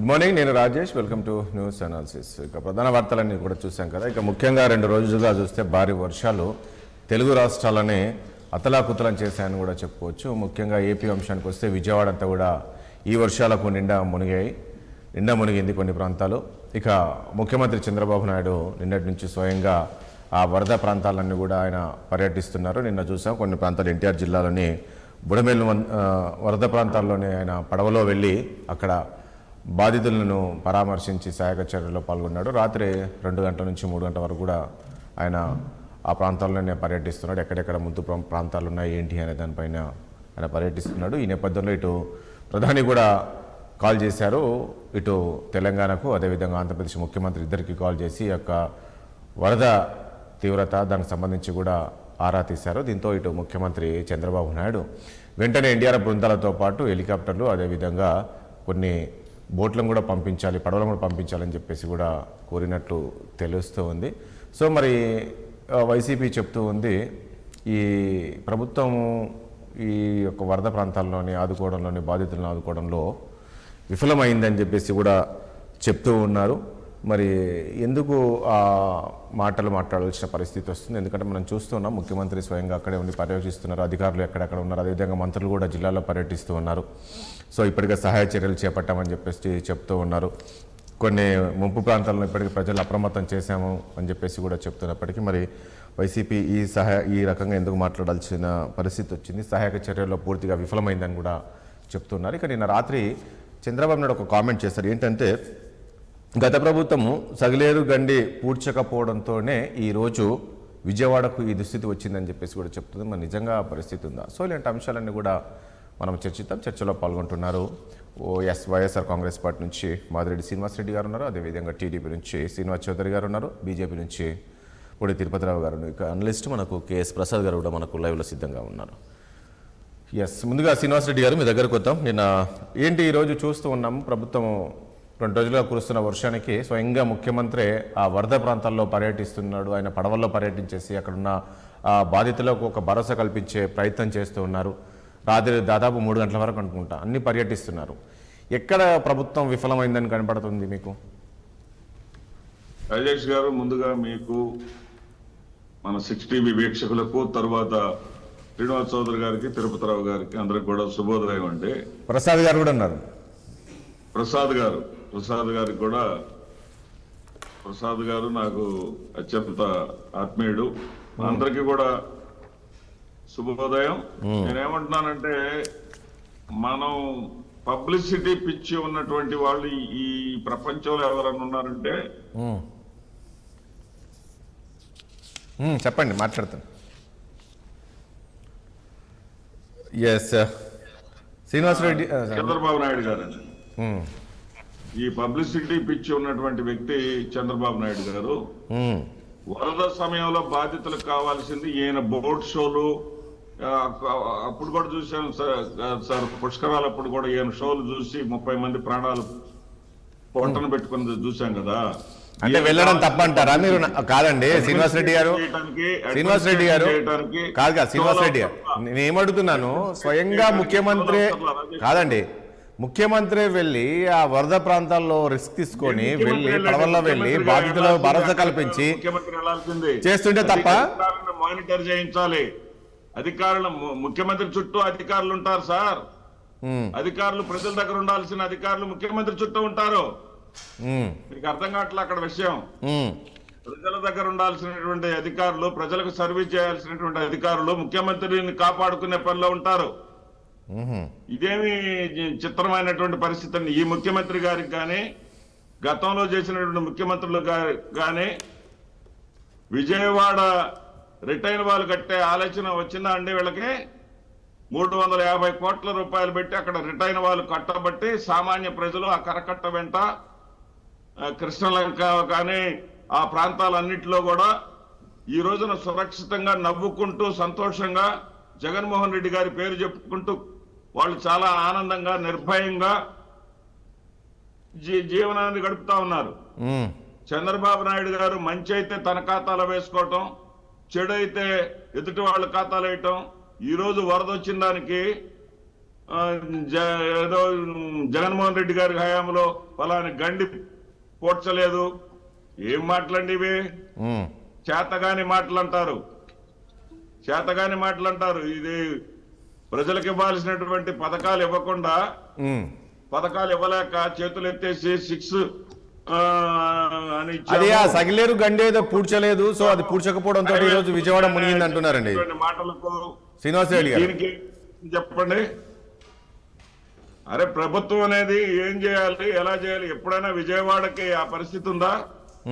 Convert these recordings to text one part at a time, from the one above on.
Good morning, నేను Rajesh. Welcome to news analysis. ఇక ప్రధాన వార్తలన్నీ కూడా చూసాం కదా. ఇక ముఖ్యంగా 2 రోజులుగా చూస్తే భారీ వర్షాలు తెలుగు రాష్ట్రాలని అతలాకుతలం చేశాయని కూడా చెప్పుకోవచ్చు. ముఖ్యంగా ఏపీ అంశానికి వస్తే విజయవాడ అంతా కూడా ఈ వర్షాలకు నిండా మునిగింది కొన్ని ప్రాంతాలు. ఇక ముఖ్యమంత్రి చంద్రబాబు నాయుడు నిన్నటి నుంచి స్వయంగా ఆ వరద ప్రాంతాలన్నీ కూడా ఆయన పర్యటిస్తున్నారు. నిన్న చూసాం కొన్ని ప్రాంతాలు ఎన్టీఆర్ జిల్లాలోని బుడమేలు వరద ప్రాంతాల్లోనే ఆయన పడవలో వెళ్ళి అక్కడ బాధితులను పరామర్శించి సహాయక చర్యల్లో పాల్గొన్నాడు. రాత్రి 2 గంటల నుంచి 3 గంటల వరకు కూడా ఆయన ఆ ప్రాంతాల్లోనే పర్యటిస్తున్నాడు. ఎక్కడెక్కడ ముందు ప్రాంతాలు ఉన్నాయి ఏంటి అనే దానిపైన ఆయన పర్యటిస్తున్నాడు. ఈ నేపథ్యంలో ఇటు ప్రధాని కూడా కాల్ చేశారు, ఇటు తెలంగాణకు అదేవిధంగా ఆంధ్రప్రదేశ్ ముఖ్యమంత్రి ఇద్దరికి కాల్ చేసి యొక్క వరద తీవ్రత దానికి సంబంధించి కూడా ఆరా తీశారు. దీంతో ఇటు ముఖ్యమంత్రి చంద్రబాబు నాయుడు వెంటనే ఎన్డీఆర్ బృందాలతో పాటు హెలికాప్టర్లు అదేవిధంగా కొన్ని బోట్లను కూడా పంపించాలి, పడవలను కూడా పంపించాలని చెప్పేసి కూడా కోరినట్లు తెలుస్తూ ఉంది. సో మరి వైసీపీ చెప్తూ ఉంది, ఈ ప్రభుత్వం ఈ యొక్క వరద ప్రాంతాల్లోని బాధితులను ఆదుకోవడంలో విఫలమైందని చెప్పేసి కూడా చెప్తూ ఉన్నారు. మరి ఎందుకు ఆ మాటలు మాట్లాడాల్సిన పరిస్థితి వస్తుంది? ఎందుకంటే మనం చూస్తున్నాం, ముఖ్యమంత్రి స్వయంగా అక్కడే ఉండి పర్యవేక్షిస్తున్నారు, అధికారులు ఎక్కడెక్కడ ఉన్నారు, అదేవిధంగా మంత్రులు కూడా జిల్లాలో పర్యటిస్తూ ఉన్నారు. సో ఇప్పటికే సహాయ చర్యలు చేపట్టామని చెప్పేసి చెప్తూ ఉన్నారు. కొన్ని ముంపు ప్రాంతాలను ఇప్పటికీ ప్రజలు అప్రమత్తం చేశాము అని చెప్పేసి కూడా చెప్తున్నప్పటికీ మరి వైసీపీ ఈ రకంగా ఎందుకు మాట్లాడాల్సిన పరిస్థితి వచ్చింది? సహాయక చర్యల్లో పూర్తిగా విఫలమైందని కూడా చెప్తున్నారు. ఇక నిన్న రాత్రి చంద్రబాబు నాయుడు ఒక కామెంట్ చేశారు. ఏంటంటే, గత ప్రభుత్వము సగలేరు గండి పూడ్చకపోవడంతోనే ఈరోజు విజయవాడకు ఈ దుస్థితి వచ్చిందని చెప్పేసి కూడా చెప్తుంది. మరి నిజంగా పరిస్థితి ఉందా? సో ఇలాంటి అంశాలన్నీ కూడా మనం చర్చిద్దాం. చర్చలో పాల్గొంటున్నారు వైఎస్ఆర్ కాంగ్రెస్ పార్టీ నుంచి మాదిరెడ్డి శ్రీనివాసరెడ్డి గారు ఉన్నారు, అదేవిధంగా టీడీపీ నుంచి శ్రీనివాస్ చౌదరి గారు ఉన్నారు, బీజేపీ నుంచి పొడి తిరుపతిరావు గారు, ఇక అనలిస్ట్ మనకు కేఎస్ ప్రసాద్ గారు కూడా మనకు లైవ్లో సిద్ధంగా ఉన్నారు. ముందుగా శ్రీనివాసరెడ్డి గారు మీ దగ్గరకు వద్దాం. నిన్న ఏంటి ఈరోజు చూస్తూ ఉన్నాము, ప్రభుత్వం 2 రోజులుగా కురుస్తున్న వర్షానికి స్వయంగా ముఖ్యమంత్రి ఆ వరద ప్రాంతాల్లో పర్యటిస్తున్నాడు. ఆయన పడవల్లో పర్యటించేసి అక్కడున్న బాధితులకు ఒక భరోసా కల్పించే ప్రయత్నం చేస్తూ ఉన్నారు. రాత్రి దాదాపు 3 గంటల వరకు అనుకుంటా అన్ని పర్యటిస్తున్నారు. ఎక్కడ ప్రభుత్వం విఫలమైందని కనపడుతుంది మీకు? రాజేష్ గారు, ముందుగా మీకు, మన 6TV వీక్షకులకు, తర్వాత శ్రీనివాస్ చౌదరి గారికి, తిరుపతిరావు గారికి అందరికి కూడా శుభోదయం అండి. ప్రసాద్ గారు కూడా ఉన్నారు. ప్రసాద్ గారికి కూడా, ప్రసాద్ గారు నాకు అత్యంత ఆత్మీయుడు. అందరికీ కూడా శుభోదయం. నేనేమంటున్నానంటే, మనం పబ్లిసిటీ పిచ్చి ఉన్నటువంటి వాళ్ళు ఈ ప్రపంచంలో ఎవరన్నా ఉన్నారంటే చెప్పండి, మాట్లాడతాను. శ్రీనివాసరెడ్డి, చంద్రబాబు నాయుడు గారండి. ఈ పబ్లిసిటీ పిచ్చి ఉన్నటువంటి వ్యక్తి చంద్రబాబు నాయుడు గారు. వరద సమయంలో బాధితులకు కావాల్సింది ఈయన బోట్ షోలు, అప్పుడు కూడా చూశాను సార్, పుష్కరాలు అప్పుడు కూడా ఈయన షోలు చూసి 30 మంది ప్రాణాలు పొట్టను పెట్టుకుని చూశాం కదా. అంటే వెళ్ళడం తప్పంటారా మీరు? కాదండి శ్రీనివాసరెడ్డి గారు, నేను ఏమడుగుతున్నాను, స్వయంగా ముఖ్యమంత్రి కాదండి, ముఖ్యమంత్రి వెళ్ళి ఆ వరద ప్రాంతాల్లో రిస్క్ తీసుకొని వెళ్ళి పడవల్లో వెళ్ళి బాధితులకు భరోసా కల్పించి చేస్తుంటే తప్ప? మానిటర్ చేయించాలి అధికారులు. ముఖ్యమంత్రి చుట్టూ అధికారులు ఉంటారు సార్. అధికారులు ప్రజల దగ్గర ఉండాల్సిన అధికారులు ముఖ్యమంత్రి చుట్టూ ఉంటారు. మీకు అర్థం కావట్లే అక్కడ విషయం. ప్రజల దగ్గర ఉండాల్సినటువంటి అధికారులు, ప్రజలకు సర్వీస్ చేయాల్సినటువంటి అధికారులు ముఖ్యమంత్రిని కాపాడుకునే పనిలో ఉంటారు. ఇదేమి చిత్రమైనటువంటి పరిస్థితి అండి. ఈ ముఖ్యమంత్రి గారికి కానీ, గతంలో చేసినటువంటి ముఖ్యమంత్రులు కానీ విజయవాడ రిటైన్ వాళ్ళు కట్టే ఆలోచన వచ్చిందా అండి వీళ్ళకి? 350 కోట్ల రూపాయలు పెట్టి అక్కడ రిటైన్ వాళ్ళు కట్టబట్టి సామాన్య ప్రజలు ఆ కరకట్ట వెంట కృష్ణలంక కానీ ఆ ప్రాంతాలన్నింటిలో కూడా ఈ రోజున సురక్షితంగా నవ్వుకుంటూ సంతోషంగా జగన్మోహన్ రెడ్డి గారి పేరు చెప్పుకుంటూ వాళ్ళు చాలా ఆనందంగా నిర్భయంగా జీవనాన్ని గడుపుతా ఉన్నారు. చంద్రబాబు నాయుడు గారు మంచి అయితే తన ఖాతాలో వేసుకోవటం, చెడు అయితే ఎదుటి వాళ్ళ ఖాతాలో వేయటం. ఈ రోజు వరద వచ్చిన దానికి ఆ, ఏదో జగన్మోహన్ రెడ్డి గారి హయాంలో ఫలాని గండి పోడ్చలేదు. ఏం మాటలండి ఇవి? ఉమ్, చేతగాని మాటలు అంటారు, చేతగాని మాటలు అంటారు. ఇది ప్రజలకు ఇవ్వాల్సినటువంటి పథకాలు ఇవ్వకుండా, ఉమ్. పథకాలు ఇవ్వలేక చేతులు ఎత్తేసి 6 అని అది ఆ ఇచ్చాము. సగిలేరు గండి ఏదో పూడ్చలేదు, సో అది పూడ్చకపోవడంతో ఈ రోజు విజయవాడ మునిగింది అంటున్నారండి ఇటువంటి మాటలకు శ్రీనివాసరెడ్డి గారు. దీనికి చెప్పండి. అరే ప్రభుత్వం అనేది ఏం చేయాలి, ఎలా చేయాలి? ఎప్పుడైనా విజయవాడకి ఆ పరిస్థితి ఉందా?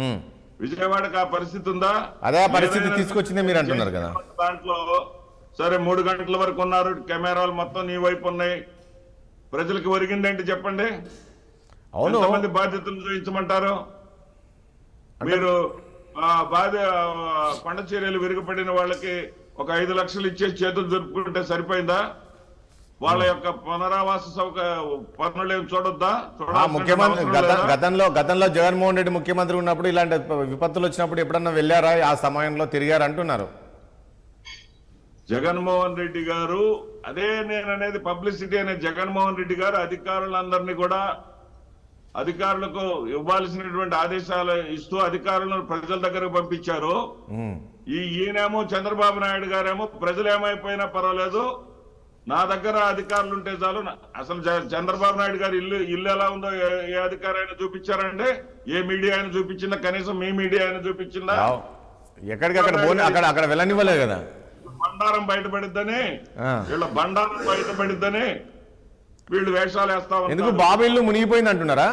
ఉమ్. విజయవాడకి ఆ పరిస్థితి ఉందా? అదే ఆ పరిస్థితి ఏదైనా తీసుకొచ్చిందే మీరు అంటున్నారు కదా. దాంట్లో సరే 3 గంటల వరకు ఉన్నారు, కెమెరాలు మొత్తం నీ వైపు ఉన్నాయి, ప్రజలకు ఒరిగిందేంటి చెప్పండి? అవును. ఎంతమంది బాధ్యతలు చూపించమంటారు మీరు? కొండ చర్యలు విరిగిపడిన వాళ్ళకి ఒక 5 లక్షలు ఇచ్చేసి చేతులు జరుపుకుంటే సరిపోయిందా? వాళ్ళ యొక్క పునరావాస పనులు ఏం చూడొద్దా? ముఖ్యమంత్రి గతంలో జగన్మోహన్ రెడ్డి ముఖ్యమంత్రి ఉన్నప్పుడు ఇలాంటి విపత్తులు వచ్చినప్పుడు ఎప్పుడన్నా వెళ్ళారా, ఆ సమయంలో తిరిగారు అంటున్నారు. జగన్మోహన్ రెడ్డి గారు, అదే నేను అనేది పబ్లిసిటీ అనే జగన్మోహన్ రెడ్డి గారు అధికారులందరినీ కూడా అధికారులకు ఇవ్వాల్సినటువంటి ఆదేశాలు ఇస్తూ అధికారులను ప్రజల దగ్గరకు పంపించారు. ఈయనేమో చంద్రబాబు నాయుడు గారేమో ప్రజలు ఏమైపోయినా పర్వాలేదు, నా దగ్గర అధికారులు ఉంటే చాలు. అసలు చంద్రబాబు నాయుడు గారు ఇల్లు ఎలా ఉందో ఏ అధికారి అయినా చూపించారండి? ఏ మీడియా అయినా చూపించిందా? కనీసం మీ మీడియా అయినా చూపించిందా? ఎక్కడికక్కడ అక్కడ వెళ్ళనివ్వలేదు కదా. బండారం బయటపడిద్దని, వీళ్ళ బండారం బయటపడిద్దని వీళ్ళు వేషాలు వేస్తా ఉంటారు. ఎందుకు బాబు ఇల్లు మునిగిపోయింది అంటున్నారా?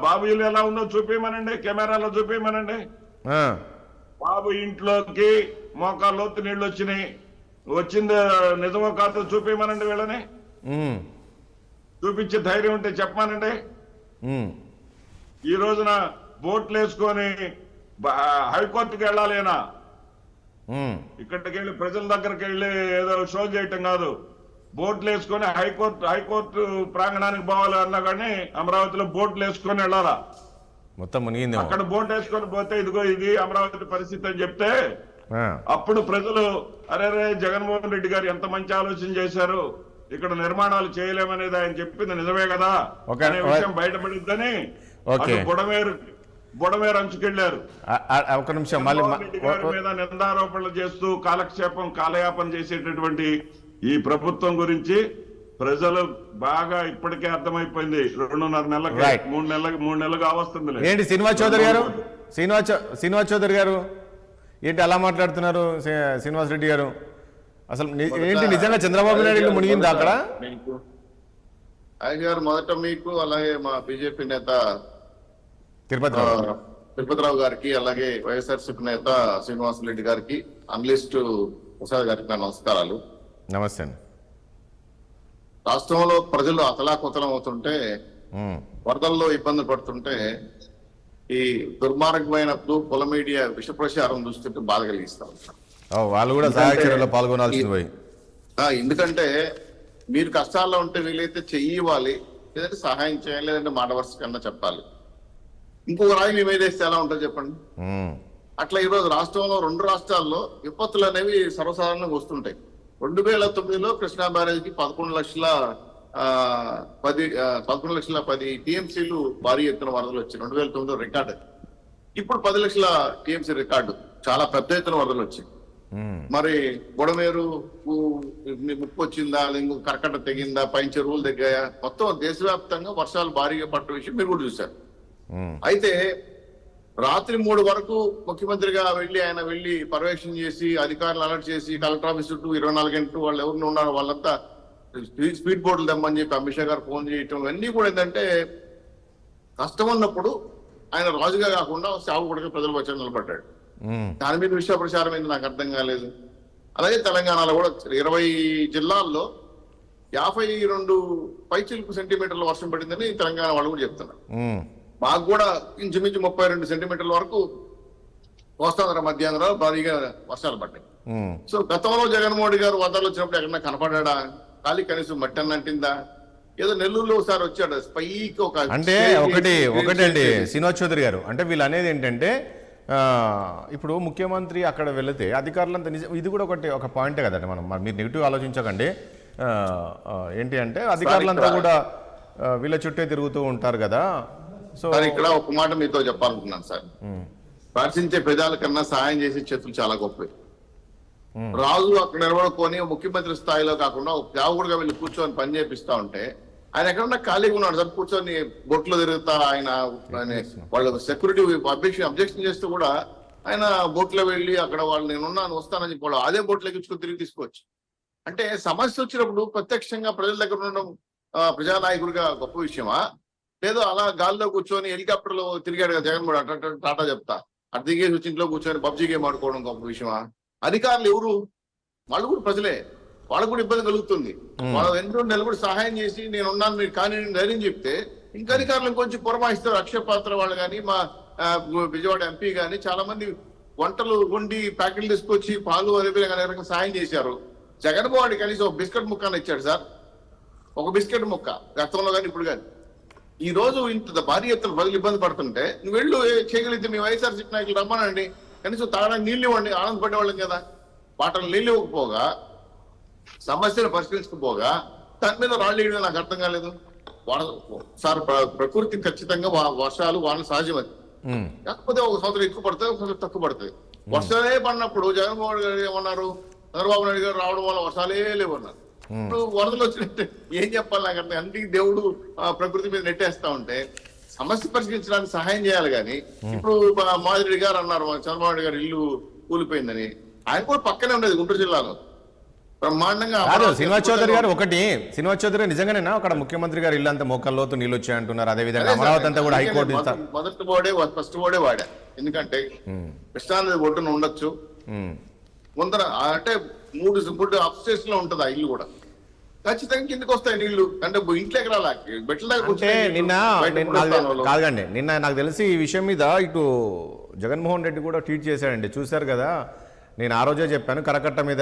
బాబు ఇల్లు ఎలా ఉందో చూపించమనండి, కెమెరాలో చూపించమనండి. బాబు ఇంట్లోకి మోకాళ్ళలోతు నీళ్లు వచ్చినాయి, వచ్చింది నిజమో కాదో చూపించమనండి. వీళ్ళని చూపించే ధైర్యం ఉంటే చెప్పమానండి. ఈ రోజున బోట్లు వేసుకొని హైకోర్టుకి వెళ్ళాలేనా? ఇక్కడికి వెళ్ళి ప్రజల దగ్గరికి వెళ్ళి ఏదో షో చేయటం కాదు. బోట్లు వేసుకొని హైకోర్టు ప్రాంగణానికి పోవాలి అన్నా కానీ అమరావతిలో బోట్లు వేసుకొని వెళ్ళాలా? మొత్తం మునిగింది. అక్కడ బోట్ వేసుకొని పోతే ఇదిగో ఇది అమరావతి పరిస్థితి అని చెప్తే అప్పుడు ప్రజలు అరే జగన్మోహన్ రెడ్డి గారు ఎంత మంచి ఆలోచన చేశారు, ఇక్కడ నిర్మాణాలు చేయలేమనేది ఆయన చెప్పింది నిజమే కదా అనే విషయం బయటపడిద్దని బుడమేరు అంచుకెళ్లారు. ఒక నిమిషం రెడ్డి గారి మీద నిందారోపణలు చేస్తూ కాలయాపన చేసేటటువంటి ఈ ప్రభుత్వం గురించి ప్రజలు బాగా ఇప్పటికే అర్థమైపోయింది. 2.5 నెలలకి 3 నెలలుగా అవస్తుంది. ఏంటి శ్రీనివాస్ చౌదరి గారు ఏంటి అలా మాట్లాడుతున్నారు? శ్రీనివాస్ రెడ్డి గారు అసలు ఏంటి నిజంగా చంద్రబాబు నాయుడు మునిగిందా అక్కడ? ఆయన గారు మొదట మీకు, అలాగే మా బీజేపీ నేత తిరుపతిరావు గారికి, అలాగే వైఎస్ఆర్సీపీ నేత శ్రీనివాస్ రెడ్డి గారికి, అనలిస్ట్ ప్రసాద్ గారికి నా నమస్కారాలు. నమస్తే అండి. రాష్ట్రంలో ప్రజలు అతలాకుతలం అవుతుంటే, వరదల్లో ఇబ్బంది పడుతుంటే, ఈ దుర్మార్గమైన కుల మీడియా విష ప్రచారం చూస్తుంటే బాధ కలిగిస్తారు. వాళ్ళు కూడా సహాయకులలో పాల్గొనాల్సింది పోయి. ఎందుకంటే మీరు కష్టాల్లో ఉంటే వీలైతే చెయ్యి ఇవ్వాలి, లేదంటే సహాయం చేయాలి, లేదంటే మాట వరుస కన్నా చెప్పాలి. ఇంకొక రాయి మీ మీద వేస్తే ఎలా ఉంటుందో చెప్పండి. అట్లా ఈరోజు రాష్ట్రంలో 2 రాష్ట్రాల్లో విపత్తులు అనేవి సర్వసాధారణంగా వస్తుంటాయి. 2009లో కృష్ణా బ్యారేజ్కి 11,10,10 టీఎంసీలు భారీ ఎత్తున వరదలు వచ్చాయి. 2009లో రికార్డు. ఇప్పుడు 10 లక్షల టీఎంసీ రికార్డు. చాలా పెద్ద ఎత్తున వరదలు వచ్చాయి. మరి బుడమేరు ముప్పు వచ్చిందా, ఇంకొక కరకట్ట తెగిందా, పైన చెరువులు తగ్గాయా? మొత్తం దేశవ్యాప్తంగా వర్షాలు భారీగా పట్టిన విషయం మీరు కూడా చూశారు. అయితే రాత్రి 3 వరకు ముఖ్యమంత్రిగా ఆయన వెళ్ళి పర్యవేక్షణ చేసి అధికారులు అలర్ట్ చేసి కలెక్టర్ ఆఫీస్ చుట్టూ 24 గంటలు వాళ్ళు ఎవరిని ఉన్నారో వాళ్ళంతా స్పీడ్ బోట్లు తెమ్మని చెప్పి అమిత్ షా గారు ఫోన్ చేయటం, ఇవన్నీ కూడా ఏంటంటే కష్టం ఉన్నప్పుడు ఆయన రాజుగా కాకుండా సేవకుడిగా ప్రజల వచ్చి నిలబడ్డాడు. దాని మీద విషయ ప్రచారం ఏంటి నాకు అర్థం కాలేదు. అలాగే తెలంగాణలో కూడా 20 జిల్లాల్లో 52 పైచిలుకు సెంటీమీటర్ల వర్షం పడిందని తెలంగాణ వాళ్ళు కూడా చెప్తున్నారు. మాకు కూడా ఇంచుమించు 32 సెంటీమీటర్ల వరకు కోస్తాంధ్ర మధ్యాంధ్ర భారీగా వర్షాలు పడ్డాయి. సో గతంలో జగన్మోహన్ రెడ్డి గారు వరదలు వచ్చినప్పుడు ఎక్కడన్నా కనపడ్డా? ఖాళీ కనీసం మట్టి అన్న అంటిందా? ఏదో నెల్లూరులో ఒకసారి వచ్చాడు పైకి ఒక అంటే ఒకటి అండి శ్రీనివాస్ చౌదరి గారు, అంటే వీళ్ళు అనేది ఏంటంటే ఇప్పుడు ముఖ్యమంత్రి అక్కడ వెళితే అధికారులంతా ఇది కూడా ఒక పాయింటే కదండి. మీరు నెగిటివ్ ఆలోచించకండి. ఏంటి అంటే అధికారులంతా కూడా వీళ్ళ చుట్టే తిరుగుతూ ఉంటారు కదా. సో సార్ ఇక్కడ ఒక మాట మీతో చెప్పాలనుకున్నాను సార్. ప్రార్థించే పెదాల కన్నా సహాయం చేసే చేతులు చాలా గొప్పవి. రాజు అక్కడ నిలబడుకొని ముఖ్యమంత్రి స్థాయిలో కాకుండా ఒక సేవకుడుగా వెళ్ళి కూర్చొని పని చేపిస్తా ఉంటే ఆయన ఎక్కడన్నా ఖాళీగా ఉన్నాడు సార్, కూర్చొని బొట్లు తిరుగుతా ఆయన వాళ్ళ సెక్యూరిటీ అబ్జెక్షన్ చేస్తూ కూడా ఆయన బోట్లో వెళ్ళి అక్కడ వాళ్ళు నేనున్నాను వస్తానని చెప్పి వాళ్ళు అదే బోట్లు ఎక్కించుకొని తిరిగి తీసుకోవచ్చు. అంటే సమస్య వచ్చినప్పుడు ప్రత్యక్షంగా ప్రజల దగ్గర ఉండడం ప్రజానాయకుడిగా గొప్ప విషయమా, లేదో అలా గాల్లో కూర్చొని హెలికాప్టర్ లో తిరిగాడు కదా జగన్మోహన్ అట్ట టాటా చెప్తా అటు దిగేసి వచ్చి ఇంట్లో కూర్చొని పబ్జీ గేమ్ ఆడుకోవడం గొప్ప విషయమా? అధికారులు ఎవరు? వాళ్ళు కూడా ప్రజలే, వాళ్ళకు కూడా ఇబ్బంది కలుగుతుంది. వాళ్ళు ఎన్నో నెలలు కూడా సహాయం చేసి నేను ఉన్నాను మీరు కానీ ధైర్యం చెప్తే ఇంకా అధికారులు కొంచెం పురమాయిస్తారు. అక్షయ పాత్ర వాళ్ళు కానీ మా విజయవాడ ఎంపీ కానీ చాలా మంది వంటలు వండి ప్యాకెట్లు తీసుకొచ్చి పాలు అదే రకంగా సహాయం చేశారు. జగన్మోహన్ కనీసం ఒక బిస్కెట్ ముక్క ఇచ్చాడు సార్, ఒక బిస్కెట్ ముక్క గతంలో కానీ ఇప్పుడు కానీ. ఈ రోజు ఇంత భారీ ఎత్తున ప్రజలు ఇబ్బంది పడుతుంటే నువ్వు వెళ్ళు చేయగలిగితే మీ వైఎస్ఆర్సీపీ నాయకులు రమ్మనండి, కనీసం తాగడానికి నీళ్ళు ఇవ్వండి, ఆనందపడేవాళ్ళం కదా. వాటిని నీళ్ళు ఇవ్వకపోగా సమస్యను పరిష్కరించకపోగా దాని మీద రాళ్ళు వేయడం నాకు అర్థం కాలేదు. సార్ ప్రకృతి ఖచ్చితంగా వర్షాలు వానలు సహజం, అది కాకపోతే ఒక సంవత్సరం ఎక్కువ పడుతుంది, ఒక సంవత్సరం తక్కువ పడుతుంది. వర్షాలే పడినప్పుడు జగన్మోహన్ గారు ఏమన్నారు, చంద్రబాబు నాయుడు గారు రావడం వల్ల వర్షాలే లేవన్నారు. ఇప్పుడు వరదలు వచ్చినట్టే ఏం చెప్పాలి నాకు అర్థం. అన్ని దేవుడు ప్రకృతి మీద నెట్టేస్తా ఉంటే సమస్య పరిష్కరించడానికి సహాయం చేయాలి కానీ ఇప్పుడు మాదిరెడ్డి గారు అన్నారు చంద్రబాబు నాయుడు గారు ఇల్లు కూలిపోయిందని, ఆయన కూడా పక్కనే ఉండేది గుంటూరు జిల్లాలో బ్రహ్మాండంగా. శ్రీనివాస్ చౌదరి గారు శ్రీనివాస్ చౌదరి నిజంగానేనా అక్కడ ముఖ్యమంత్రి గారు ఇల్లు అంతా మోకాల్లోతు నీళ్ళు వచ్చాయంటున్నారు. అదే విధంగా అమరావతి అంతా కూడా హైకోర్టు ఫస్ట్ బోర్డే వాడా, ఎందుకంటే కృష్ణానది ఒడ్డున ఉండొచ్చు ముందర అంటే 3 ఫుట్ అప్స్టేస్ లో ఉంటది ఆ ఇల్లు కూడా ఖచ్చితంగా కిందకి వస్తాయి నీళ్లు. అంటే ఇంట్లోకి రాలా బెట్ల కాదండి. నిన్న నాకు తెలిసి ఈ విషయం మీద ఇటు జగన్మోహన్ రెడ్డి కూడా ట్వీట్ చేశాడండి, చూశారు కదా. నేను ఆ రోజే చెప్పాను కరకట్ట మీద